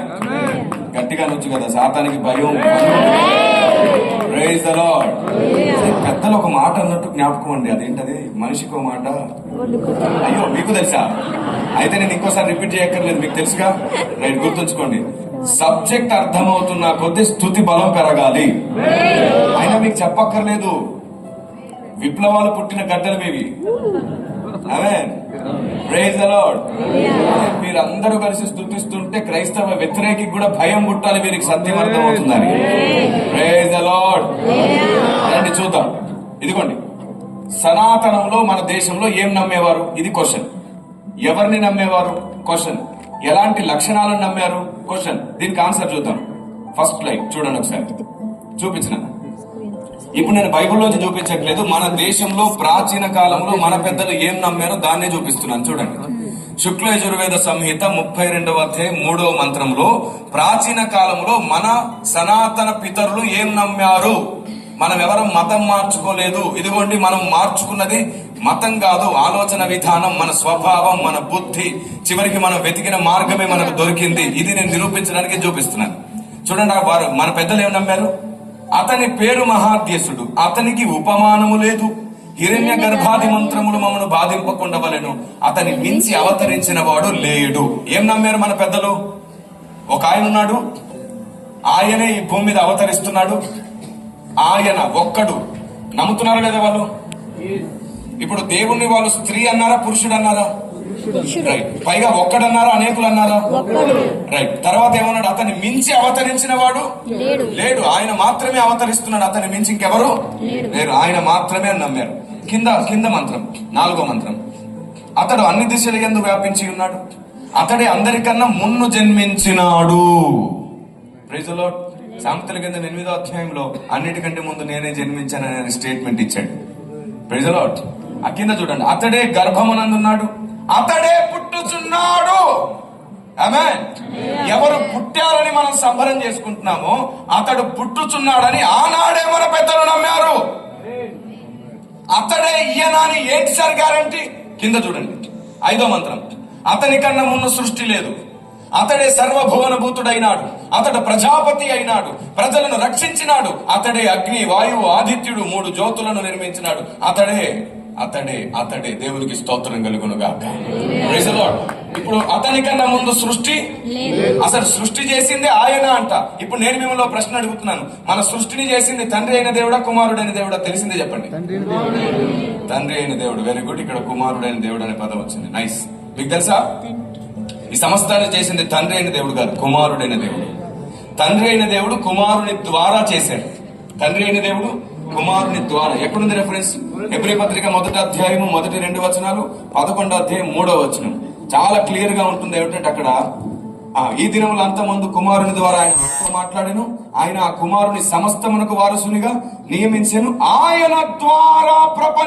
గట్టిగా అనొచ్చు కదా, సాతానికి భయం. Praise the Lord. పెద్దలు ఒక మాట అన్నట్టు జ్ఞాపకం అండి, అదేంటది? మనిషికి ఒక మాట. అయ్యో మీకు తెలుసా? అయితే నేను ఇంకోసారి రిపీట్ చేయక్కర్లేదు, మీకు తెలుసుగా. రైట్, గుర్తుంచుకోండి. సబ్జెక్ట్ అర్థమవుతున్న కొద్ది స్తుతి బలం పెరగాలి. అయినా మీకు చెప్పక్కర్లేదు, విప్లవాలు పుట్టిన గడ్డలు మీవి. ఆమేన్. Praise the lord. మీరందరూ కలిసి స్తుతిస్తుంటే క్రైస్తవ వ్యతిరేకి కూడా భయం పుట్టాలి, వీరికి సత్యం అర్థమవుతుందని. Praise the Lord. రండి చూద్దాం. ఇదిగోండి, సనాతనంలో మన దేశంలో ఏం నమ్మేవారు? ఇది క్వశ్చన్. ఎవరిని నమ్మేవారు? క్వశ్చన్. ఎలాంటి లక్షణాలను నమ్మారు? క్వశ్చన్. దీనికి ఆన్సర్ చూద్దాం. ఫస్ట్ లైన్ చూడండి ఒకసారి, చూపించిన. ఇప్పుడు నేను బైబిల్లోంచి చూపించట్లేదు, మన దేశంలో ప్రాచీన కాలంలో మన పెద్దలు ఏం నమ్మారో దాన్నే చూపిస్తున్నాను. చూడండి, శుక్ల యజుర్వేద సంహిత 32వ అధ్యాయం 3వ మంత్రంలో ప్రాచీన కాలంలో మన సనాతన పితరులు ఏం నమ్మారు. మనం ఎవరు మతం మార్చుకోలేదు. ఇదిగోండి, మనం మార్చుకున్నది మతం కాదు, ఆలోచన విధానం, మన స్వభావం, మన బుద్ధి. చివరికి మనం వెతికిన మార్గమే మనకు దొరికింది. ఇది నేను నిరూపించడానికి చూపిస్తున్నాను. చూడండి, వారు మన పెద్దలు ఏం నమ్మారు? అతని పేరు మహాద్యసుడు, అతనికి ఉపమానము లేదు. హిరణ్య గర్భాది మంత్రములు మమ్మను బాధింపకుండవలెను, అతని మించి అవతరించిన వాడు లేడు. ఏం నమ్మారు మన పెద్దలు? ఒక ఆయన ఉన్నాడు, ఆయనే ఈ భూమి మీద అవతరిస్తున్నాడు, ఆయన ఒక్కడు. నమ్ముతున్నారు కదా వాళ్ళు? ఇప్పుడు దేవుణ్ణి వాళ్ళు స్త్రీ అన్నారా, పురుషుడు అన్నారా? రైట్. పైగా ఒక్కడన్నారా, అనేకులు అన్నారా? రైట్. తర్వాత ఏమన్నాడు? అతని మించి అవతరించిన వాడు లేడు, ఆయన మాత్రమే అవతరిస్తున్నాడు, అతని మించి ఇంకెవరు లేరు, ఆయన మాత్రమే అని నమ్మారు. కింద మంత్రం, 4వ మంత్రం. అతడు అన్ని దిశల యందు వ్యాపించి ఉన్నాడు, అతడే అందరికన్నా మున్ను జన్మించినాడు. Praise the lord. సామెతల కింద 8వ అధ్యాయంలో అన్నిటికంటే ముందు నేనే జన్మించానని స్టేట్మెంట్ ఇచ్చాడు. Praise the lord. ఆ కింద చూడండి, అతడే గర్భమునందున్నాడు, అతడే పుట్టుచున్నాడు. ఆమేన్. ఎవరు పుట్టారని మనం సంబరం చేసుకుంటున్నామో అతడు పుట్టుచున్నాడని ఆనాడే మన పెద్దలు నమ్మారు. అతడే ఈయన అని ఏంటి సార్ గ్యారంటీ? కింద చూడండి, 5వ మంత్రం. అతని కన్నా మున్న సృష్టి లేదు, అతడే సర్వభువన భూతుడైనాడు, అతడు ప్రజాపతి అయినాడు, ప్రజలను రక్షించినాడు, అతడే అగ్ని, వాయువు, ఆదిత్యుడు 3 జ్యోతులను నిర్మించినాడు. అతడే అతడే అతడే దేవునికి స్తోత్రం కలుగునుగాక. Praise the Lord. ఇప్పుడు అతని కన్నా ముందు సృష్టి, అసలు సృష్టి చేసింది ఆయన అంట. ఇప్పుడు నేను మిమ్మల్ని ప్రశ్న అడుగుతున్నాను, మన సృష్టిని చేసింది తండ్రి అయిన దేవుడా, కుమారుడైన దేవుడా? తెలిసిందే చెప్పండి. తండ్రి అయిన దేవుడు. Very good. ఇక్కడ కుమారుడైన దేవుడు అనే పదం వచ్చింది. నైస్. మీకు తెలుసా, ఈ సమస్తాన్ని చేసింది తండ్రి అయిన దేవుడు కాదు, కుమారుడైన దేవుడు. తండ్రి అయిన దేవుడు కుమారుని ద్వారా చేశాడు. తండ్రి అయిన దేవుడు కుమారుని ద్వారా. ఎక్కడుంది రెఫరెన్స్? హెబ్రీ పత్రిక 1వ అధ్యాయము 1-2 వచనాలు, 11వ అధ్యాయం 3వ వచనం. చాలా క్లియర్ గా ఉంటుంది. ఏమిటంటే అక్కడ, ఈ దినములు అంతమందు కుమారుని ద్వారా ఆయన మాట్లాడాను, ఆయన ఆ కుమారుని సమస్తమునకు వారసునిగా నియమించాను, ఆయన ద్వారా ప్రపంచ